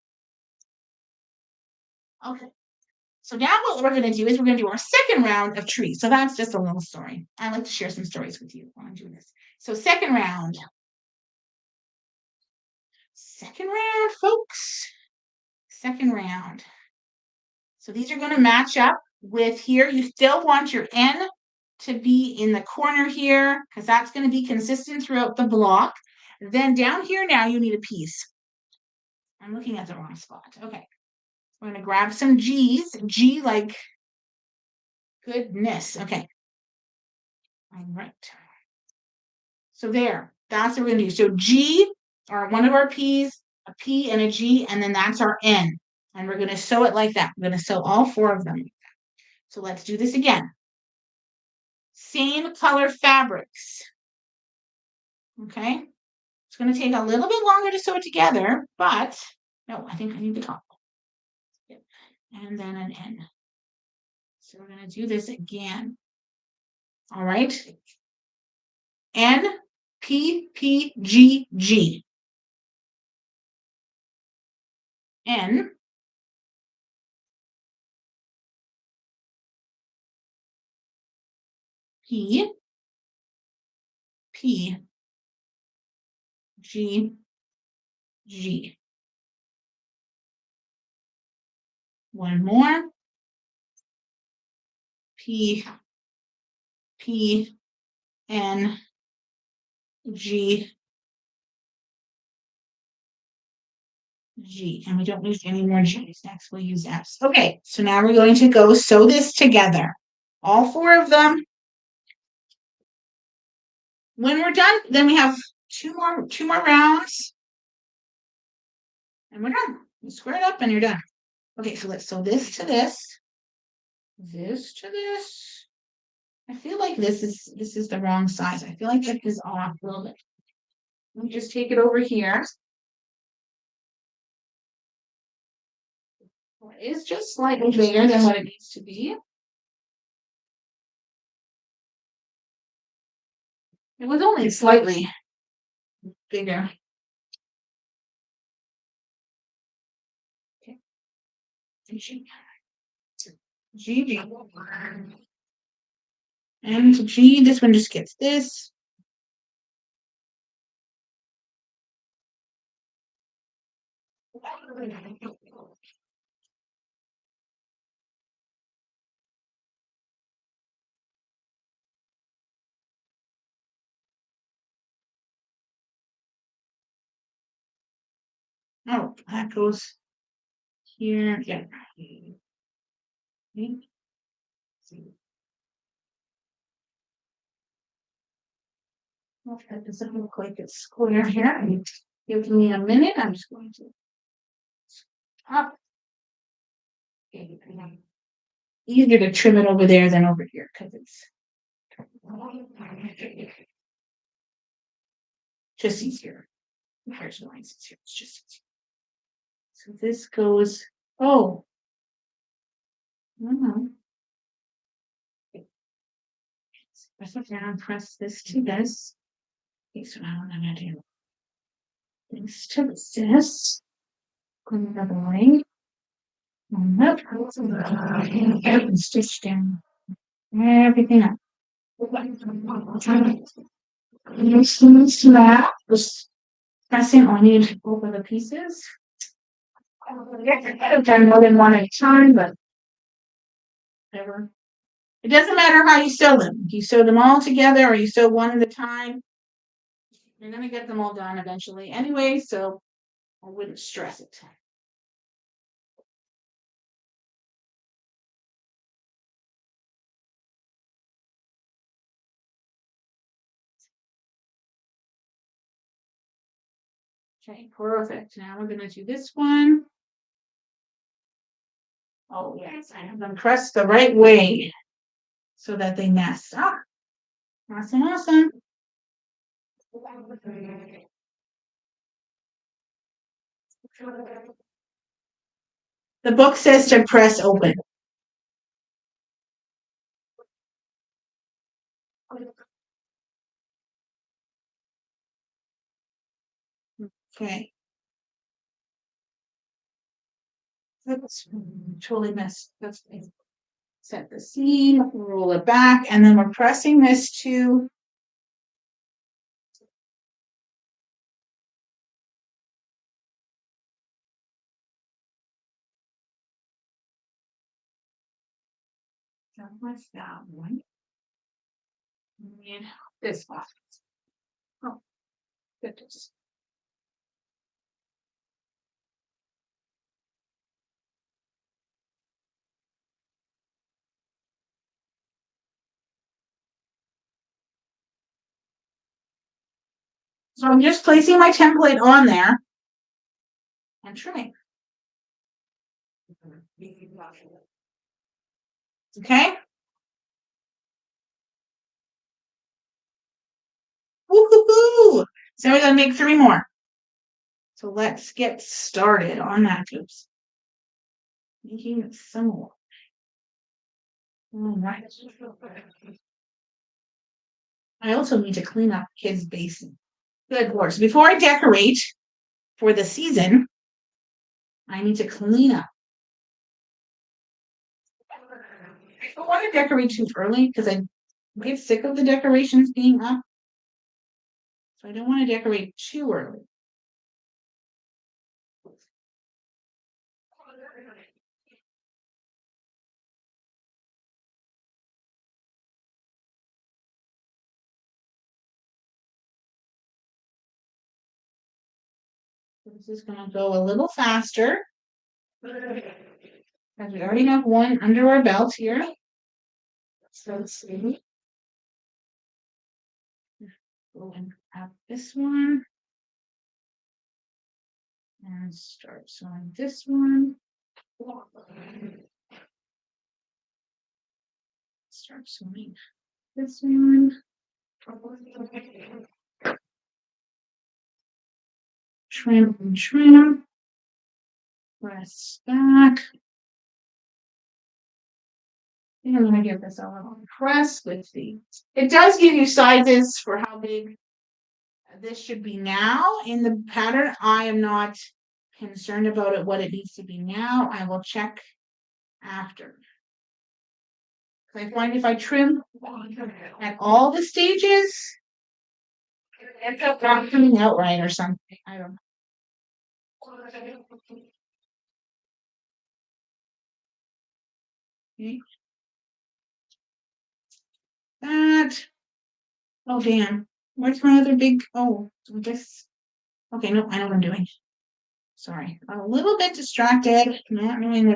Okay. So now what we're going to do is we're going to do our second round of trees. So that's just a little story. I like to share some stories with you while I'm doing this. So second round. Second round, folks. Second round. So these are going to match up with here. You still want your N to be in the corner here because that's going to be consistent throughout the block. Then down here now you need a piece. I'm looking at the wrong spot. Okay. We're going to grab some G's. G like goodness. Okay. All right. So there. That's what we're going to do. So G are one of our P's, a P and a G, and then that's our N. And we're going to sew it like that. We're going to sew all four of them. So let's do this again. Same color fabrics. Okay. It's going to take a little bit longer to sew it together, but no, I think I need the top. Yep. And then an N. So we're going to do this again. All right. N, P, P, G, G. N, P, P, G, G. One more. P, P, N, G, G. And we don't use any more G's. Next, we'll use F's. Okay, so now we're going to go sew this together. All four of them. When we're done, then we have two more rounds. And we're done. You square it up and you're done. Okay, so let's sew this to this. This to this. I feel like this is the wrong size. I feel like this is off a little bit. Let me just take it over here. It's just slightly bigger than what it needs to be. It was only slightly bigger. Okay. G, G. And G, this one just gets this. Oh, that goes here. Yeah. Okay. Okay, that doesn't look like it's square here. Give me a minute. I'm just going to up. Okay. Easier to trim it over there than over here because it's just easier. Here's the lines. It's just easier. So this goes. Oh. Press it down. Press this to this. Okay, so now I'm gonna do this to this. Clean the line. And stitch down everything up. Just pressing on you over the pieces. I've done more than one at a time, but whatever. It doesn't matter how you sew them. If you sew them all together or you sew one at a time, you're gonna get them all done eventually anyway, so I wouldn't stress it. Okay, perfect. Now we're gonna do this one. Oh yes, I have them pressed the right way so that they nest. Ah, awesome, awesome. The book says to press open. Okay. Oops, totally missed. That's fine. Set the seam, roll it back, and then we're pressing this to what's that one? And this one. Oh, goodness. So I'm just placing my template on there and trimming. Okay. Woo-hoo-hoo! So we're gonna make 3 more. So let's get started on that. Oops. Making some more. All right. I also need to clean up his basin. Good Lord. So before I decorate for the season, I need to clean up. I don't want to decorate too early because I get sick of the decorations being up. So I don't want to decorate too early. This is going to go a little faster. Because we already have one under our belt here. So let's see. Go and have this one. And start sewing this one. Start sewing this one. Trim and trim. Press back. And I'm going to give this a little press with the. It does give you sizes for how big this should be now in the pattern. I am not concerned about it, what it needs to be now. I will check after. I find if I trim at all the stages, it ends up not coming out right or something. I don't know. Okay. That. Oh damn. Where's my other big this? Okay, no, I know what I'm doing. Sorry. I'm a little bit distracted, not knowing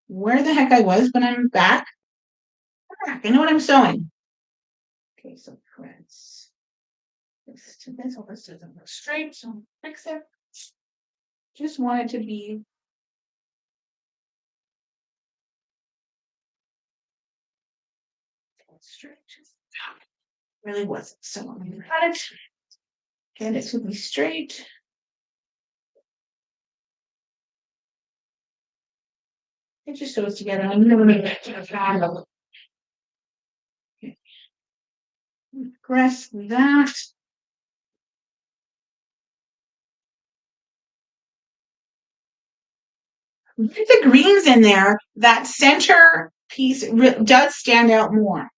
where the heck I was, but I'm back. I know what I'm sewing. Okay, so press this to this. Oh, this doesn't look straight, so fix it. Just want it to be straight. Really wasn't. So I'm gonna cut it. Get it to be straight. It just goes together. I'm gonna make it to the bottom. Okay. Press that. With the greens in there, that center piece does stand out more.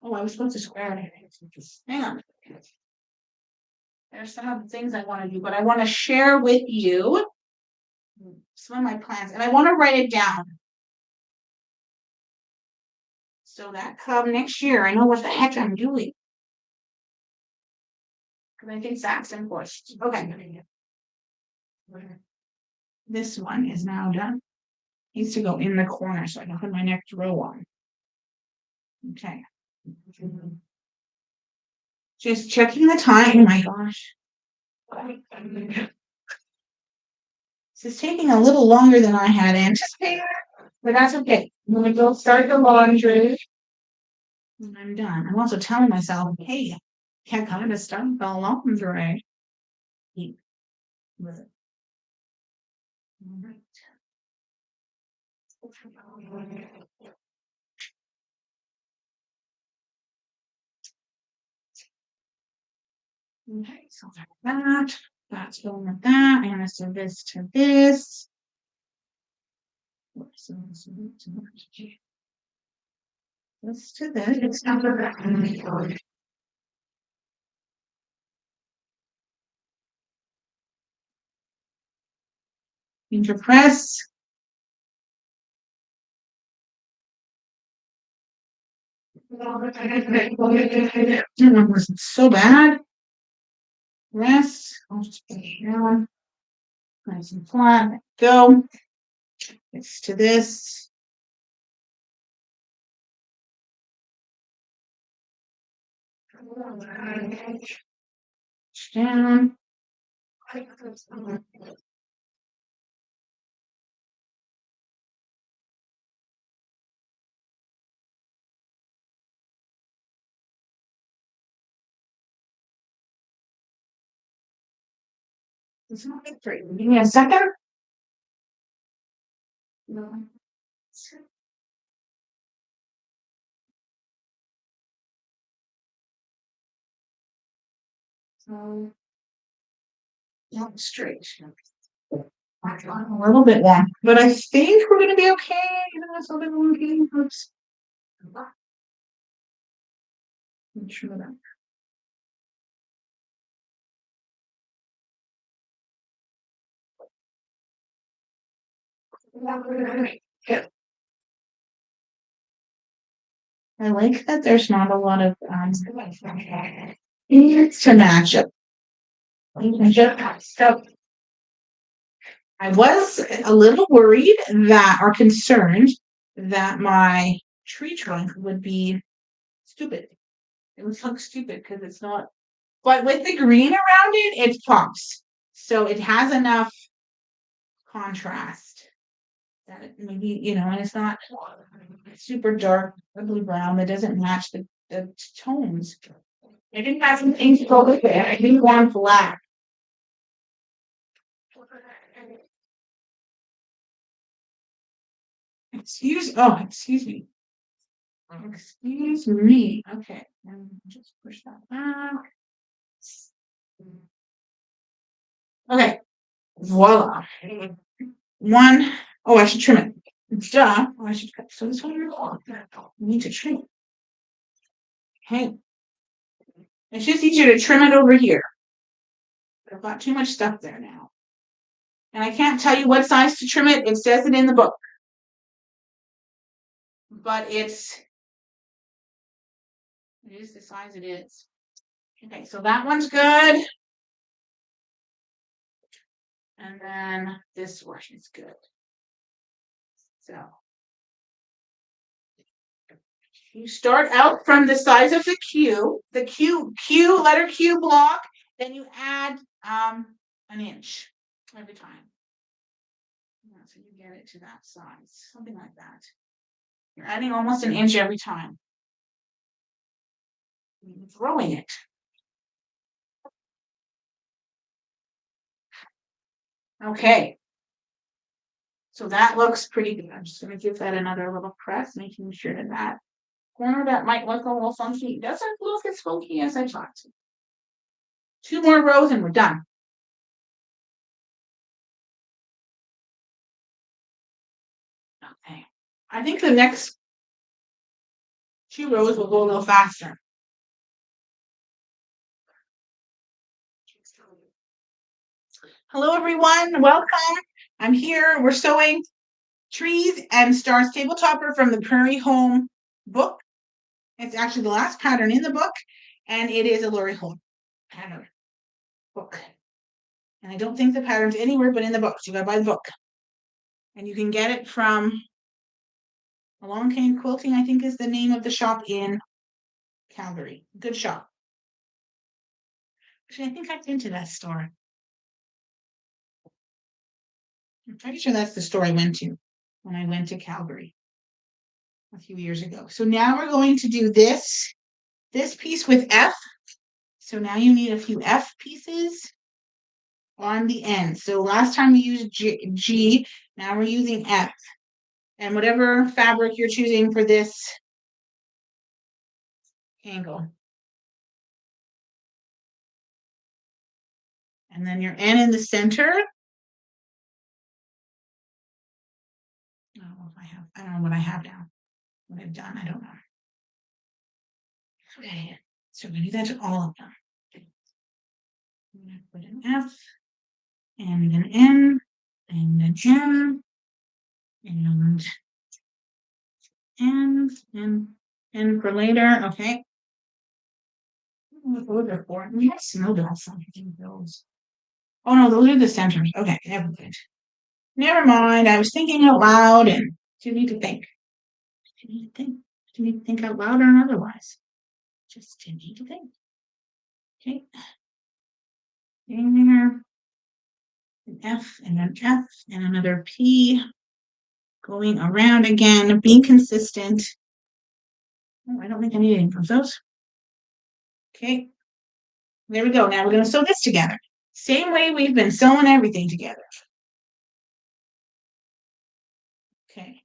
Oh, I was supposed to square it. Hang on. There's some of the things I want to do, but I want to share with you some of my plans, and I want to write it down. So that come next year, I know what the heck I'm doing. Because I think that's important. Okay. This one is now done. Needs to go in the corner so I can put my next row on. Okay. Just checking the time. Oh my gosh. This is taking a little longer than I had anticipated, but that's okay. I'm gonna go start the laundry. And I'm done. I'm also telling myself, hey, can't kind of start the laundry. Keep with it. All right. Okay, so that's going with that. I'm gonna send this to this. This to this. It's not the interpress. It wasn't so bad. Rest. I'll just put it down. Nice and flat. Go. It's to this. Down. It's not great. Give me a second. No. So, not straight. A little bit long, but I think we're gonna be okay. You know, it's a little wonky. Oops. Make sure that. I like that there's not a lot of to match up. So I was a little worried that or concerned that my tree trunk would be stupid. It would look stupid because it's not. But with the green around it, it pops. So it has enough contrast that it maybe, and it's not super dark, ugly brown that doesn't match the tones. I didn't have some things to go with it. I didn't want black. Excuse me. Excuse me. Okay. Just push that back. Okay. Voila. One. Oh, I should trim it. Duh. Oh, I should cut. So this one. We need to trim it. Okay. It's just easier to trim it over here. I've got too much stuff there now. And I can't tell you what size to trim it. It says it in the book. But it is the size it is. Okay, so that one's good. And then this one is good. So you start out from the size of the letter Q block, then you add an inch every time. So you get it to that size, something like that. You're adding almost an inch every time. You're throwing it. Okay. So that looks pretty good. I'm just going to give that another little press, making sure that corner that might look a little funky doesn't look as funky as I thought. 2 more rows and we're done. Okay. I think the next 2 rows will go a little faster. Hello, everyone. Welcome. I'm here. We're sewing Trees and Stars Tabletopper from the Prairie Home book. It's actually the last pattern in the book, and it is a Lori Home pattern book. And I don't think the pattern's anywhere but in the book. So you gotta buy the book. And you can get it from Along Came Quilting, I think is the name of the shop in Calgary. Good shop. Actually, I think I've been to that store. I'm pretty sure that's the store I went to when I went to Calgary a few years ago. So now we're going to do this piece with F. So now you need a few F pieces on the end. So last time we used G, now we're using F. And whatever fabric you're choosing for this angle. And then your N in the center. I don't know what I have now. What I've done, I don't know. Okay, so we're gonna do that to all of them. I'm gonna put an F and an N and an M and for later, okay. What those are for? We have snowballs. Those. Oh no, those are the centers. Okay, never mind. Never mind. I was thinking out loud, and you need to think. You need to think. You need to think out loud or otherwise. Just you need to think. Okay. In there. An F and an F and another P. Going around again, being consistent. Oh, I don't think I need any of those. Okay. There we go. Now we're going to sew this together. Same way we've been sewing everything together. Okay.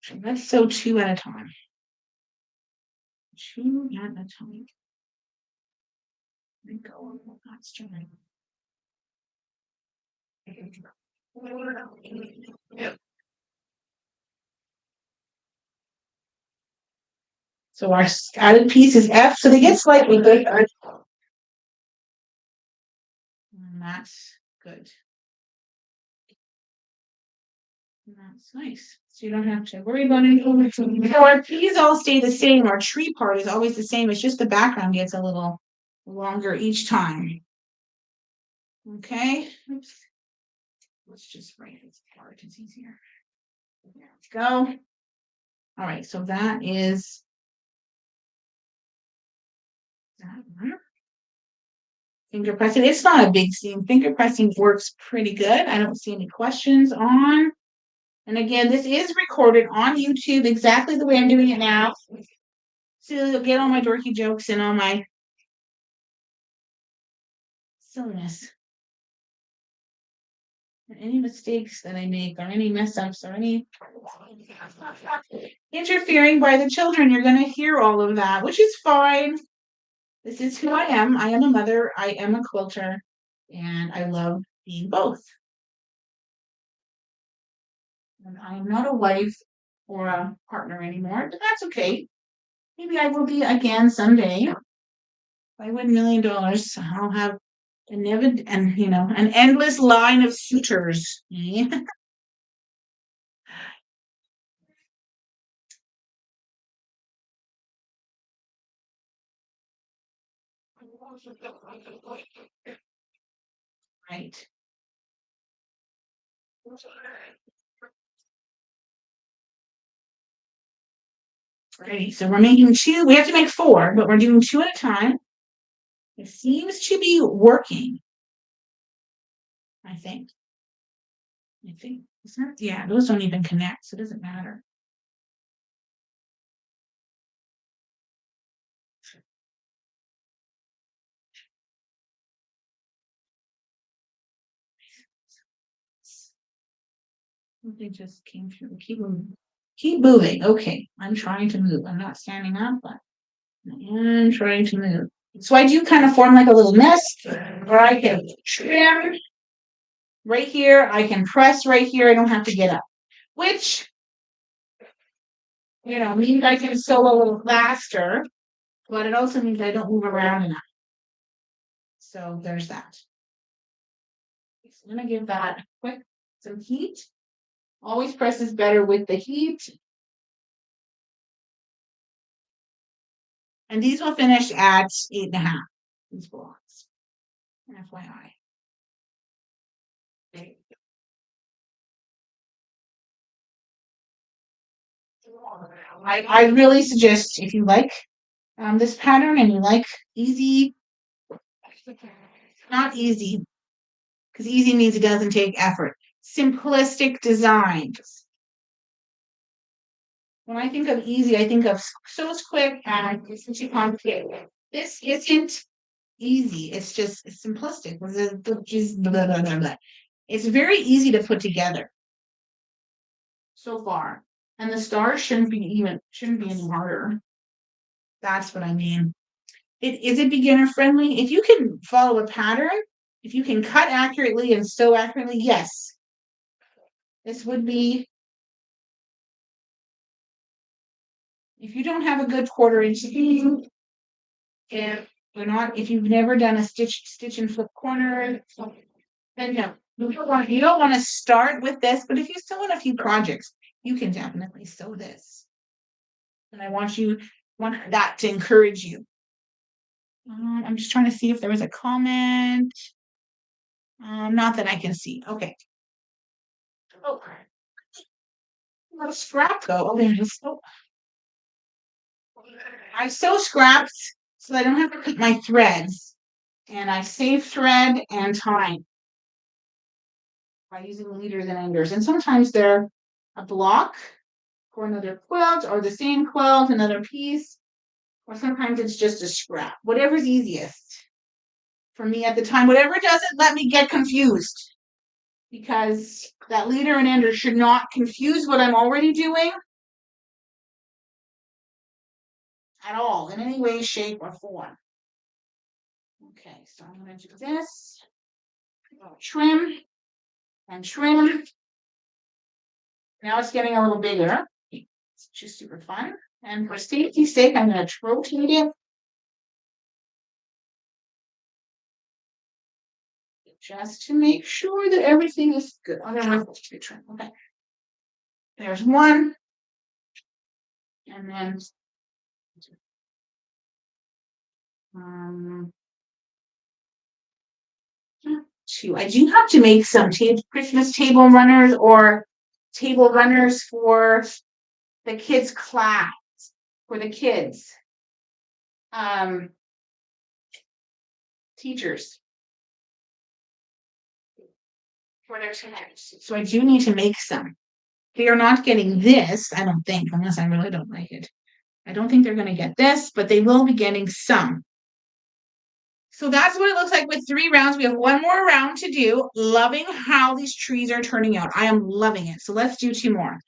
So let's sew two at a time. Two at a time. Let go. That's trying. So our added piece is F, so they get slightly bigger. And that's good. And that's nice. So you don't have to worry about anything. So our P's all stay the same. Our tree part is always the same. It's just the background gets a little longer each time. Okay. Oops. Let's just write this part. It's easier. There we go. All right. So that is that one. Finger pressing. It's not a big seam. Finger pressing works pretty good. I don't see any questions on. And again, this is recorded on YouTube exactly the way I'm doing it now. So you'll get all my dorky jokes and all my silliness. And any mistakes that I make or any mess ups or any interfering by the children, you're going to hear all of that, which is fine. This is who I am. I am a mother. I am a quilter. And I love being both. And I'm not a wife or a partner anymore, but that's okay. Maybe I will be again someday. If I win $1 million, I'll have an endless line of suitors. Right. Right. So we're making two. We have to make four, but we're doing two at a time. It seems to be working. I think. It's not, yeah, those don't even connect, so it doesn't matter. They just came through. Keep moving. Keep moving. Okay. I'm trying to move. I'm not standing up, but I'm trying to move. So I do kind of form like a little nest, or I can trim right here. I can press right here. I don't have to get up, which means I can sew a little faster. but it also means I don't move around enough. So there's that. So I'm gonna give that some heat. Always presses better with the heat. And these will finish at 8.5. These blocks. FYI. Okay. I really suggest if you like this pattern and you like easy, not easy, because easy means it doesn't take effort. Simplistic designs. When I think of easy, I think of so quick and it's too complicated. This isn't easy. It's just simplistic. Just blah, blah, blah, blah. It's very easy to put together so far. And the stars shouldn't be any harder. That's what I mean. Is it beginner friendly? If you can follow a pattern, if you can cut accurately and sew accurately, yes. This would be, if you don't have a good 1/4 inch seam, and if you've never done a stitch and flip corner, then no. You don't want to start with this, but if you sew in a few projects, you can definitely sew this. And I want that to encourage you. I'm just trying to see if there was a comment. Not that I can see. Okay. Oh, let a scrap go. Oh, there it is. Oh. I sew scraps so I don't have to cut my threads. And I save thread and time by using leaders and enders. And sometimes they're a block for another quilt or the same quilt, another piece. Or sometimes it's just a scrap. Whatever's easiest for me at the time. Whatever doesn't let me get confused. Because that leader and ender should not confuse what I'm already doing at all, in any way, shape, or form. Okay, so I'm going to do this. Trim and trim. Now it's getting a little bigger. It's just super fun. And for safety's sake, I'm going to rotate it. Just to make sure that everything is good. Okay. There's one. And then two. I do have to make some Christmas table runners or table runners for the kids' class, for the kids. Teachers. For their students. So I do need to make some. They are not getting this, I don't think, unless I really don't like it. I don't think they're going to get this, but they will be getting some. So that's what it looks like with 3 rounds. We have one more round to do. Loving how these trees are turning out. I am loving it. So let's do 2 more.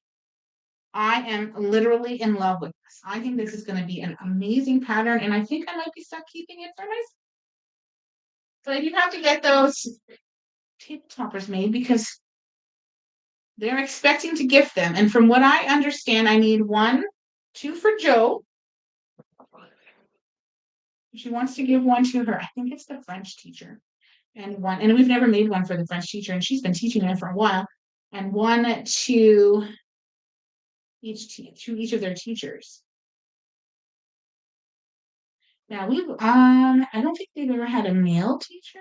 I am literally in love with this. I think this is going to be an amazing pattern, and I think I might be stuck keeping it for myself. So I do have to get those tabletoppers made because they're expecting to gift them. And from what I understand, I need 2 for Joe. She wants to give one to her. I think it's the French teacher. And we've never made one for the French teacher, and she's been teaching it for a while. And one to each of their teachers. Now I don't think they've ever had a male teacher.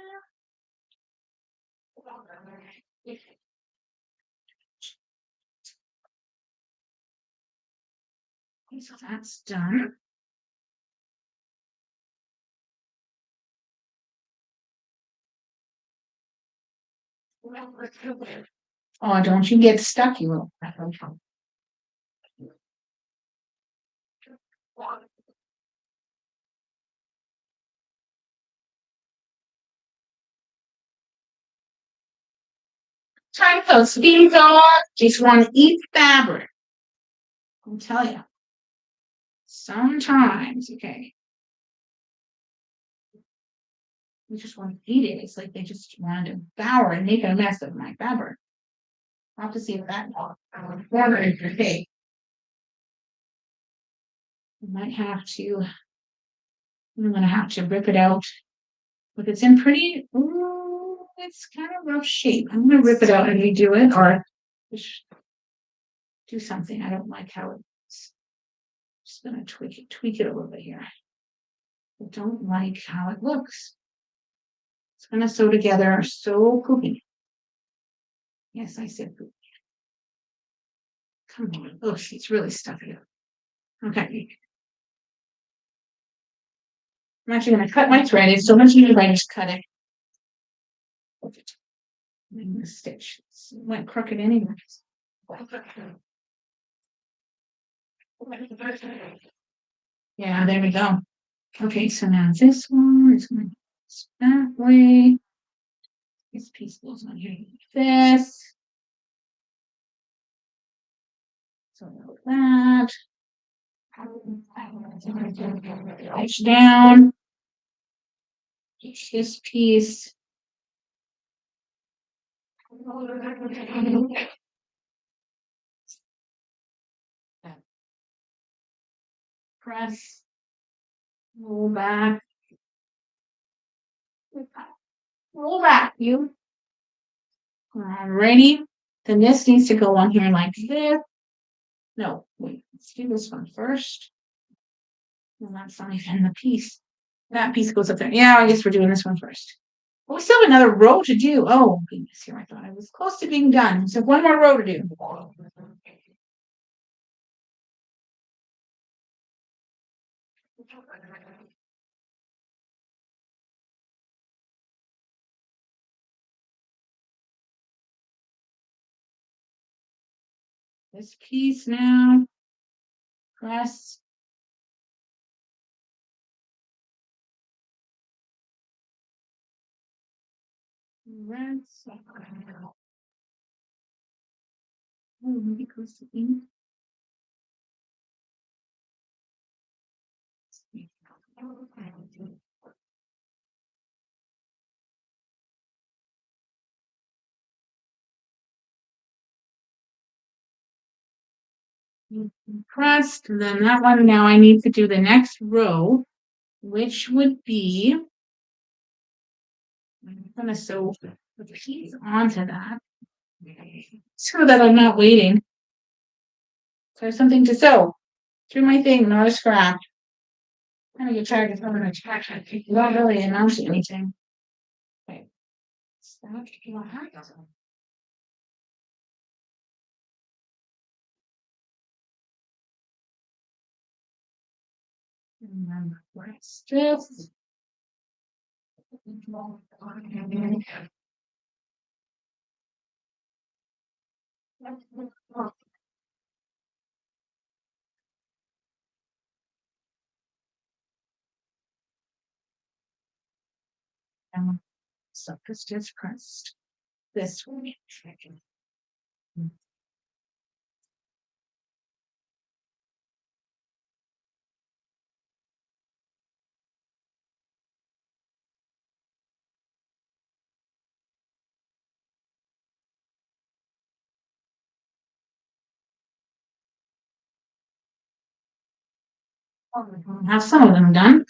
Okay, so that's done. Oh, don't you get stuck, you little. Time to speed on. Just want to eat fabric. I'll tell you. Sometimes, okay. We just want to eat it. It's like they just wanted to devour and make a mess of my fabric. I'll have to see if that is okay. We might have to I'm gonna have to rip it out. But it's in pretty, ooh, it's kind of rough shape. I'm gonna rip it out and redo it or just do something. I don't like how it's just gonna tweak it a little bit here. I don't like how it looks. It's gonna sew together so poopy. Yes, I said poopy. Come on. Oh, she's really stuck it up. Okay. I'm actually gonna cut my thread. It's so much easier if I just cut it. I'm gonna stitch. It went crooked anyways. Yeah, there we go. Okay, so now this one is going that way. This piece goes on here like this. So that. Push down. This piece. Press. Roll back. Roll back, you. Alrighty. Then this needs to go on here like this. No, wait, let's do this one first. Well, that's not even the piece. That piece goes up there. Yeah, I guess we're doing this one first. Well, we still have another row to do. Oh, goodness, here I thought I was close to being done. So one more row to do. This piece now. Press. Rinse. Oh, maybe close to ink. Pressed. And then that one now I need to do the next row, which would be I'm gonna sew the piece onto that so that I'm not waiting. So I have something to sew through my thing, not a scrap. I'm gonna get tired of throwing a trash. Not really amount to anything. Okay. Remember where it's just. So it's just pressed this way. Have some of them done.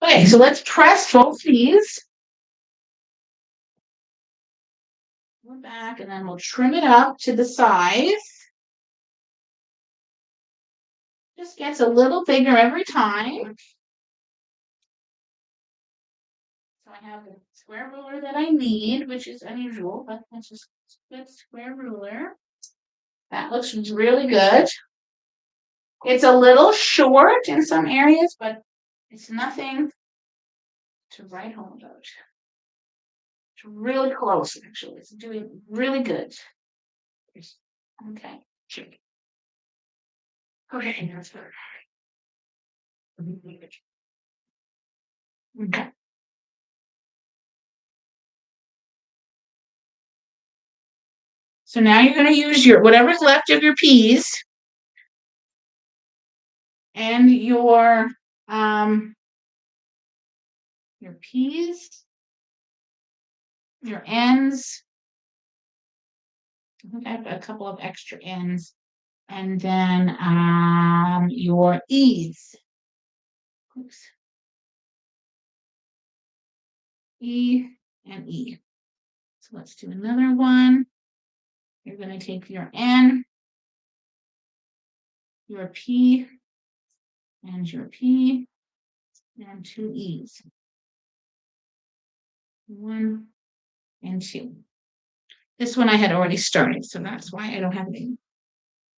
Okay, so let's press both these. We're back, and then we'll trim it up to the size. Just gets a little bigger every time. So I have the square ruler that I need, which is unusual, but that's just a good square ruler. That looks really good. It's a little short in some areas, but it's nothing to write home about. It's really close, actually. It's doing really good. Okay. Okay, that's good. Okay. So now you're going to use your whatever's left of your peas and your P's, your N's. I think I have a couple of extra N's, and then your E's. Oops. E and E. So let's do another one. You're going to take your N, your P, and your P, and two E's. 1 and 2. This one I had already started, so that's why I don't have it.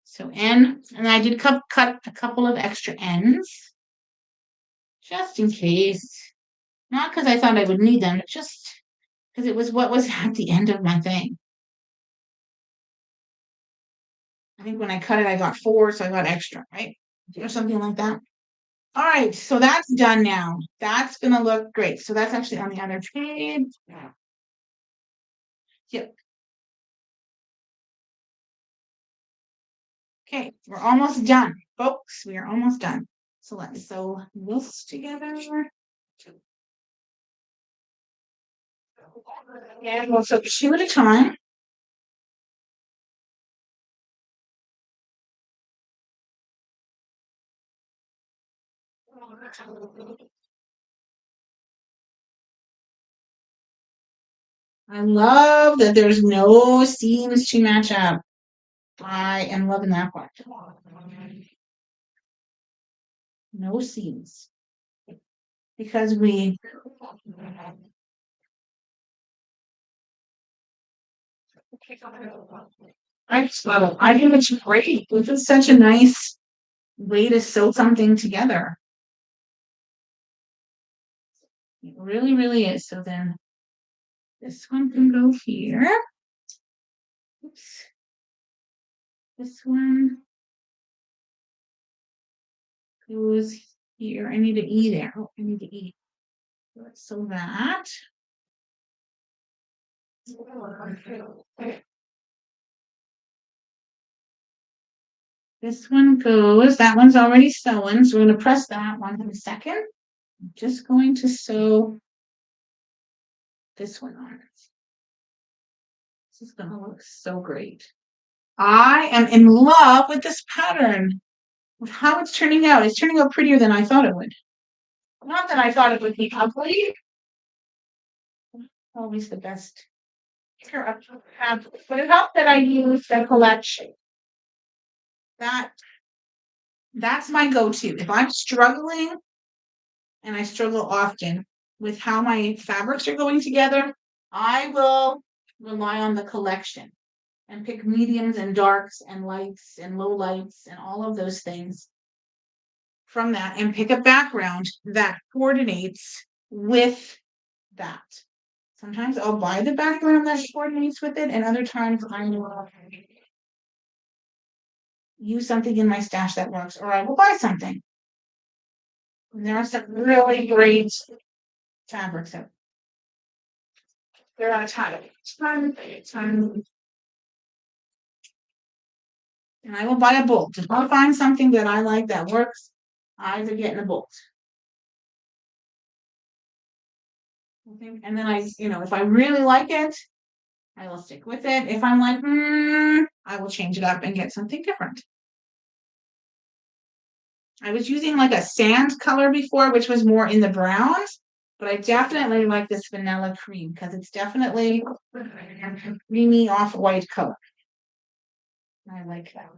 So N, and I did cut a couple of extra N's, just in case. Not because I thought I would need them, but just because it was what was at the end of my thing. I think when I cut it, I got 4, so I got extra, right? Or something like that. All right, so that's done now. That's gonna look great. So that's actually on the other page. Yep. Okay, we're almost done, folks. We are almost done. So let's sew this together. And we'll sew 2 at a time. I love that there's no seams to match up. I am loving that part. No seams. Because we I just love it. I think it's great. This is such a nice way to sew something together. It really, really is. So then this one can go here. Oops. This one goes here. I need to E there. Oh, I need to E. Let's sew that. This one goes, that one's already sewn, so we're going to press that one in a second. I'm just going to sew this one on. This is going to look so great. I am in love with this pattern, with how it's turning out. It's turning out prettier than I thought it would. Not that I thought it would be ugly. Always the best. But it helped that I used the collection. That's my go-to. If I'm struggling, and I struggle often with how my fabrics are going together, I will rely on the collection and pick mediums and darks and lights and low lights and all of those things from that and pick a background that coordinates with that. Sometimes I'll buy the background that coordinates with it, and other times I will use something in my stash that works, or I will buy something. And there are some really great fabrics out. They're on a ton. And I will buy a bolt. If I find something that I like that works, I will get in a bolt. And then if I really like it, I will stick with it. If I'm like, I will change it up and get something different. I was using like a sand color before, which was more in the browns, but I definitely like this vanilla cream because it's definitely a creamy off-white color. I like that.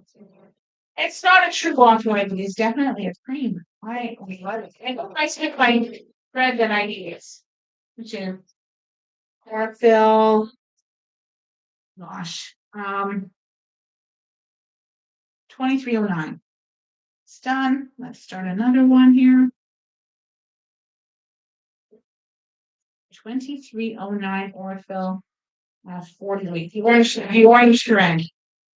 It's not a true off-white, but it's definitely a cream. I love it. And I stick my thread that I use, which is chlorophyll. Gosh, 2309. It's done. Let's start another one here. 2309 Ortho, 40 weight. The orange thread,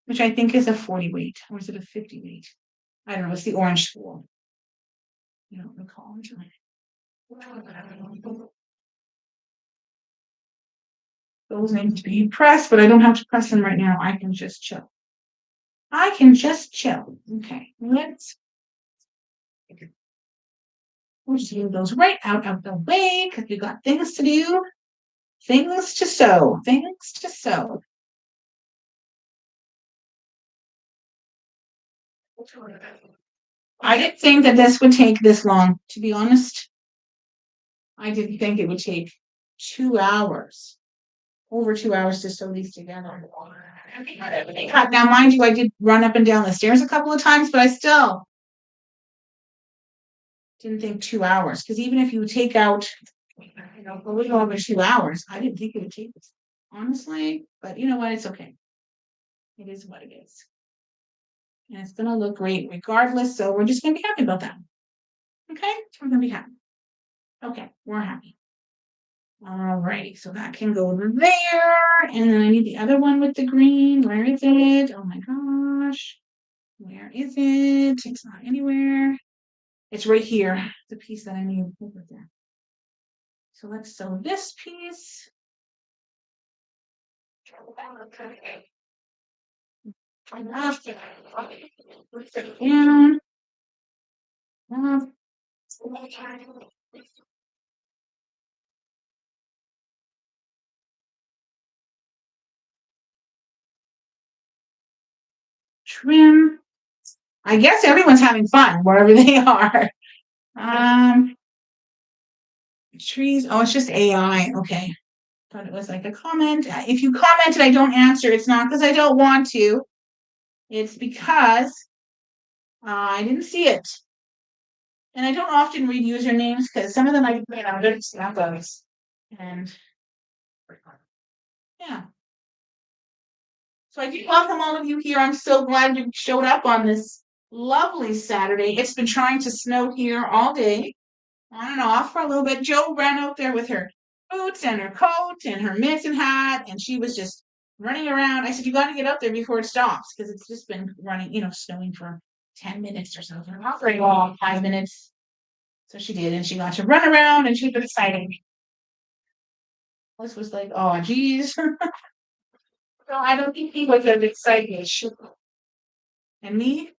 which I think is a 40 weight, or is it a 50 weight? I don't know. It's the orange spool. I don't recall. Those need to be pressed, but I don't have to press them right now. I can just chill. Okay, let's We'll just move those right out of the way because we got things to do, things to sew, things to sew. I didn't think that this would take this long, to be honest. I didn't think it would take 2 hours, over 2 hours to sew these together. Now, mind you, I did run up and down the stairs a couple of times, but I still didn't think 2 hours. Because even if you take out, a little over 2 hours, I didn't think it would take this, honestly. But you know what? It's okay. It is what it is. And it's going to look great regardless. So we're just going to be happy about that. Okay? We're going to be happy. Okay, we're happy. Alrighty, so that can go there. And then I need the other one with the green. Where is it? Oh my gosh. Where is it? It's not anywhere. It's right here, the piece that I need over there. So let's sew this piece. And trim. I guess everyone's having fun wherever they are. Trees. Oh, it's just AI. Okay. Thought it was like a comment. If you comment and I don't answer, it's not because I don't want to. It's because I didn't see it. And I don't often read usernames because some of them I don't snap those. And yeah. So I do welcome all of you here. I'm so glad you showed up on this lovely Saturday. It's been trying to snow here all day, on and off for a little bit. Jo ran out there with her boots and her coat and her mitts and hat, and she was just running around. I said, you got to get out there before it stops because it's just been running, snowing for 10 minutes or so. Not very long, 5 minutes. So she did, and she got to run around, and she was excited. This was like, oh, geez. So I don't think he was as excited as she. And me,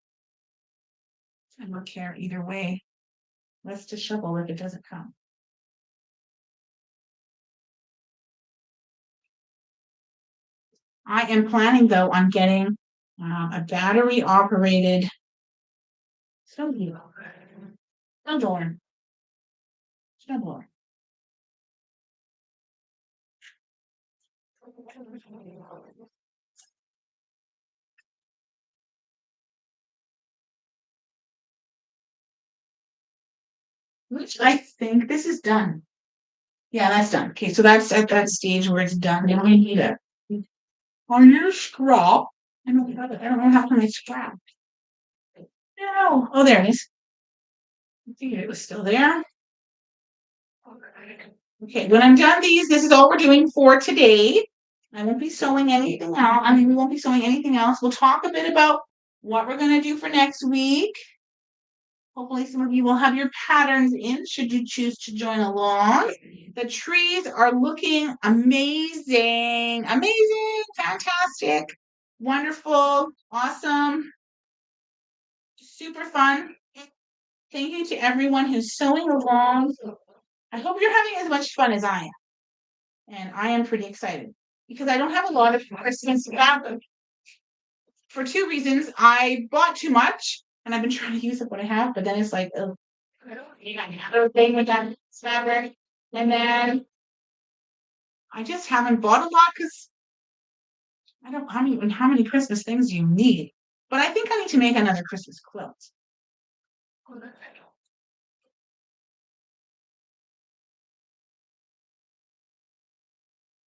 I don't care either way. Let's just shovel if it doesn't come. I am planning though on getting a battery operated snowblower. Which I think this is done. Yeah, that's done. Okay, so that's at that stage where it's done. Now I need it. On your scrap. I don't know how to scrap. No. Oh, there it is. I figured it was still there. Okay, when I'm done these, this is all we're doing for today. I won't be sewing anything else. We won't be sewing anything else. We'll talk a bit about what we're going to do for next week. Hopefully some of you will have your patterns in should you choose to join along. The trees are looking amazing, fantastic, wonderful, awesome, super fun. Thank you to everyone who's sewing along. I hope you're having as much fun as I am. And I am pretty excited because I don't have a lot of Christmas wrap for two reasons. I bought too much and I've been trying to use up what I have, but then it's like, oh, you got another thing with that fabric. And then I just haven't bought a lot because I don't how many Christmas things do you need? But I think I need to make another Christmas quilt.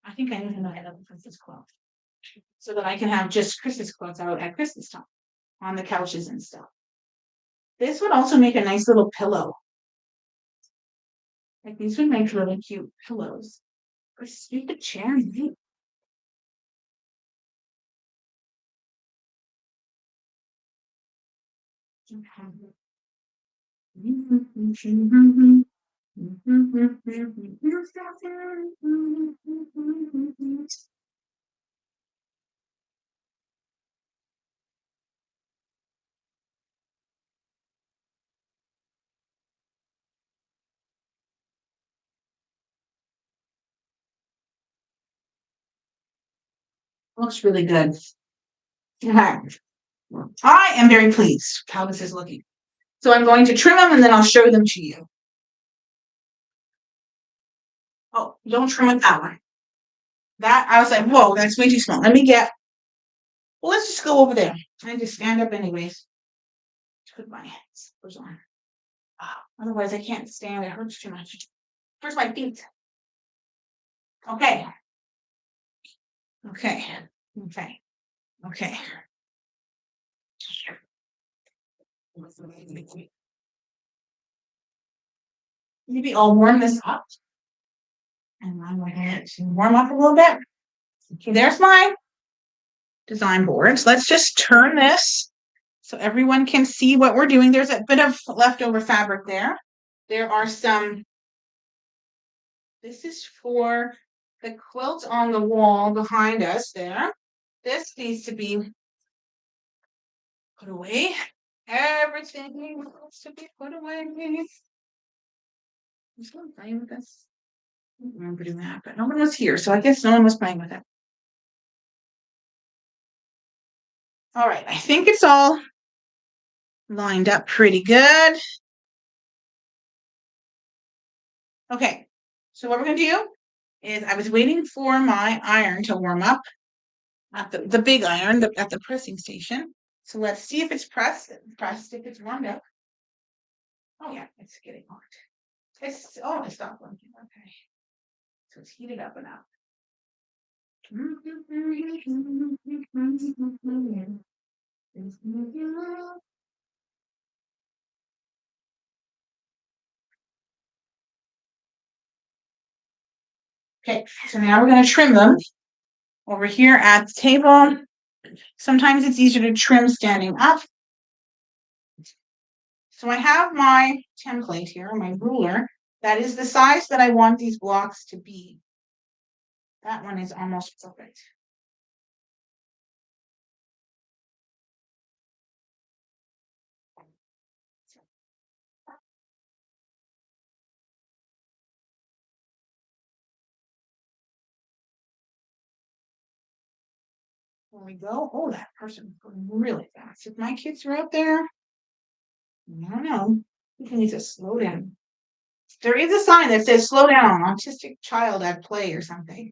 I think I need to make another Christmas quilt so that I can have just Christmas quilts out at Christmas time on the couches and stuff. This would also make a nice little pillow. Like these would make really cute pillows. Or stupid chair. Looks really good. Okay. I am very pleased how this is looking. So I'm going to trim them and then I'll show them to you. Oh, don't trim it that way. That, I was like, whoa, that's way too small. Let me get, well, let's just go over there. I just stand up anyways. Put my slippers on. Otherwise, I can't stand. It hurts too much. Where's my feet? Okay. Okay. Okay. Okay. Maybe I'll warm this up. And I'm going to warm up a little bit. Okay, there's my design boards. Let's just turn this so everyone can see what we're doing. There's a bit of leftover fabric there. There are some, this is for the quilt on the wall behind us there. This needs to be put away. Everything needs to be put away. Was someone playing with this? I don't remember doing that, but no one was here, so I guess no one was playing with it. All right, I think it's all lined up pretty good. Okay, so what we're gonna do is I was waiting for my iron to warm up at the big iron at the pressing station. So let's see if it's pressed if it's warmed up. Oh yeah, it's getting hot. It's stopped working. Okay. So it's heated up enough. Okay, so now we're going to trim them over here at the table. Sometimes it's easier to trim standing up. So I have my template here, my ruler. That is the size that I want these blocks to be. That one is almost perfect. There we go. Oh, that person going really fast. If my kids are out there, I don't know. You need to slow down. There is a sign that says slow down, autistic child at play or something.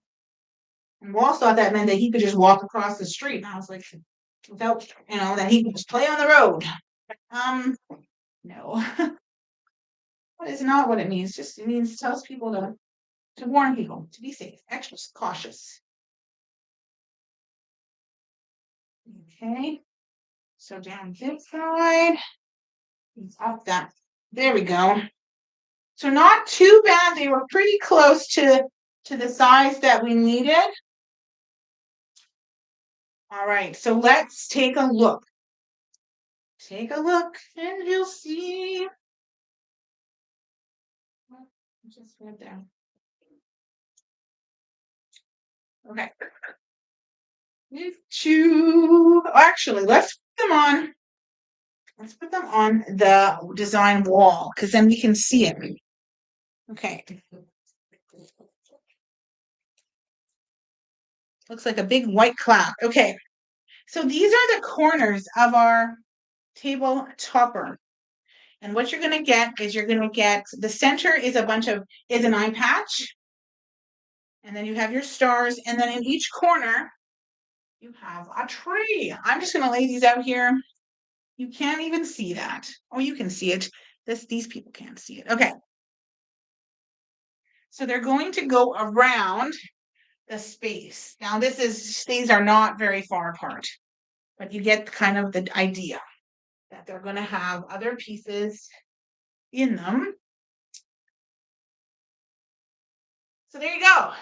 And Walt thought that meant that he could just walk across the street. And I was like, without, that he could just play on the road. No. That is not what it means. Just it means tells people to warn people to be safe, extra cautious. Okay. So down this side. Up that. There we go. So not too bad. They were pretty close to the size that we needed. All right, so let's take a look. Take a look and you'll see. Just went down. Okay. Actually, let's put them on. Let's put them on the design wall because then we can see it. Okay. Looks like a big white cloud. Okay. So these are the corners of our table topper. And what you're going to get is the center is is an eye patch. And then you have your stars. And then in each corner, you have a tree. I'm just going to lay these out here. You can't even see that. Oh, you can see it. These people can't see it. Okay. So they're going to go around the space. Now these are not very far apart, but you get kind of the idea that they're going to have other pieces in them. So there you go.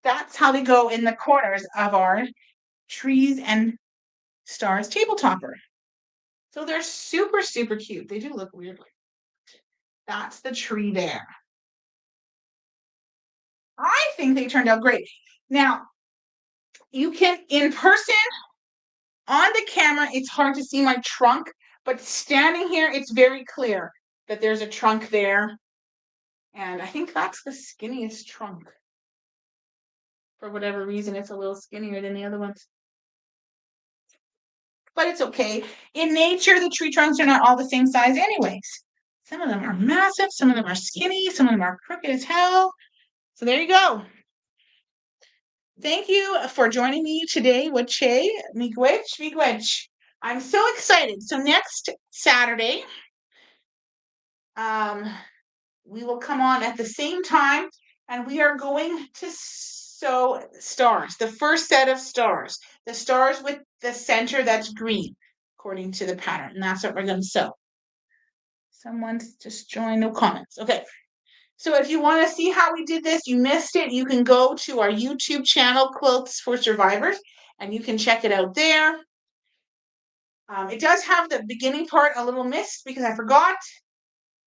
That's how they go in the corners of our trees and stars table topper. So they're super, super cute. They do look weirdly. That's the tree there. I think they turned out great. Now, you can, in person, on the camera, it's hard to see my trunk, but standing here, it's very clear that there's a trunk there. And I think that's the skinniest trunk. For whatever reason, it's a little skinnier than the other ones. But it's okay. In nature, the tree trunks are not all the same size anyways. Some of them are massive, some of them are skinny, some of them are crooked as hell. So there you go. Thank you for joining me today with Che. Miigwech. I'm so excited. So next Saturday, we will come on at the same time, and we are going to sew stars, the first set of stars, the stars with the center that's green, according to the pattern. And that's what we're going to sew. Someone's just joined, no comments. Okay. So if you want to see how we did this, you missed it, you can go to our YouTube channel, Quilts for Survivors, and you can check it out there. It does have the beginning part a little missed because I forgot,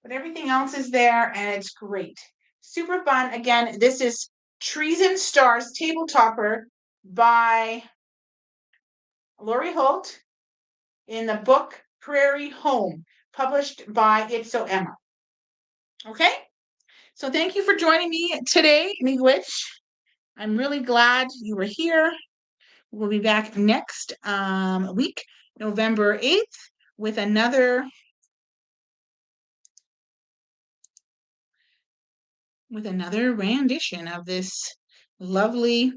but everything else is there and it's great. Super fun. Again, this is Trees and Stars Tabletopper by Lori Holt in the book Prairie Home, published by It's So Emma. Okay? So thank you for joining me today, Miigwech. I'm really glad you were here. We'll be back next week, November 8th, with another rendition of this lovely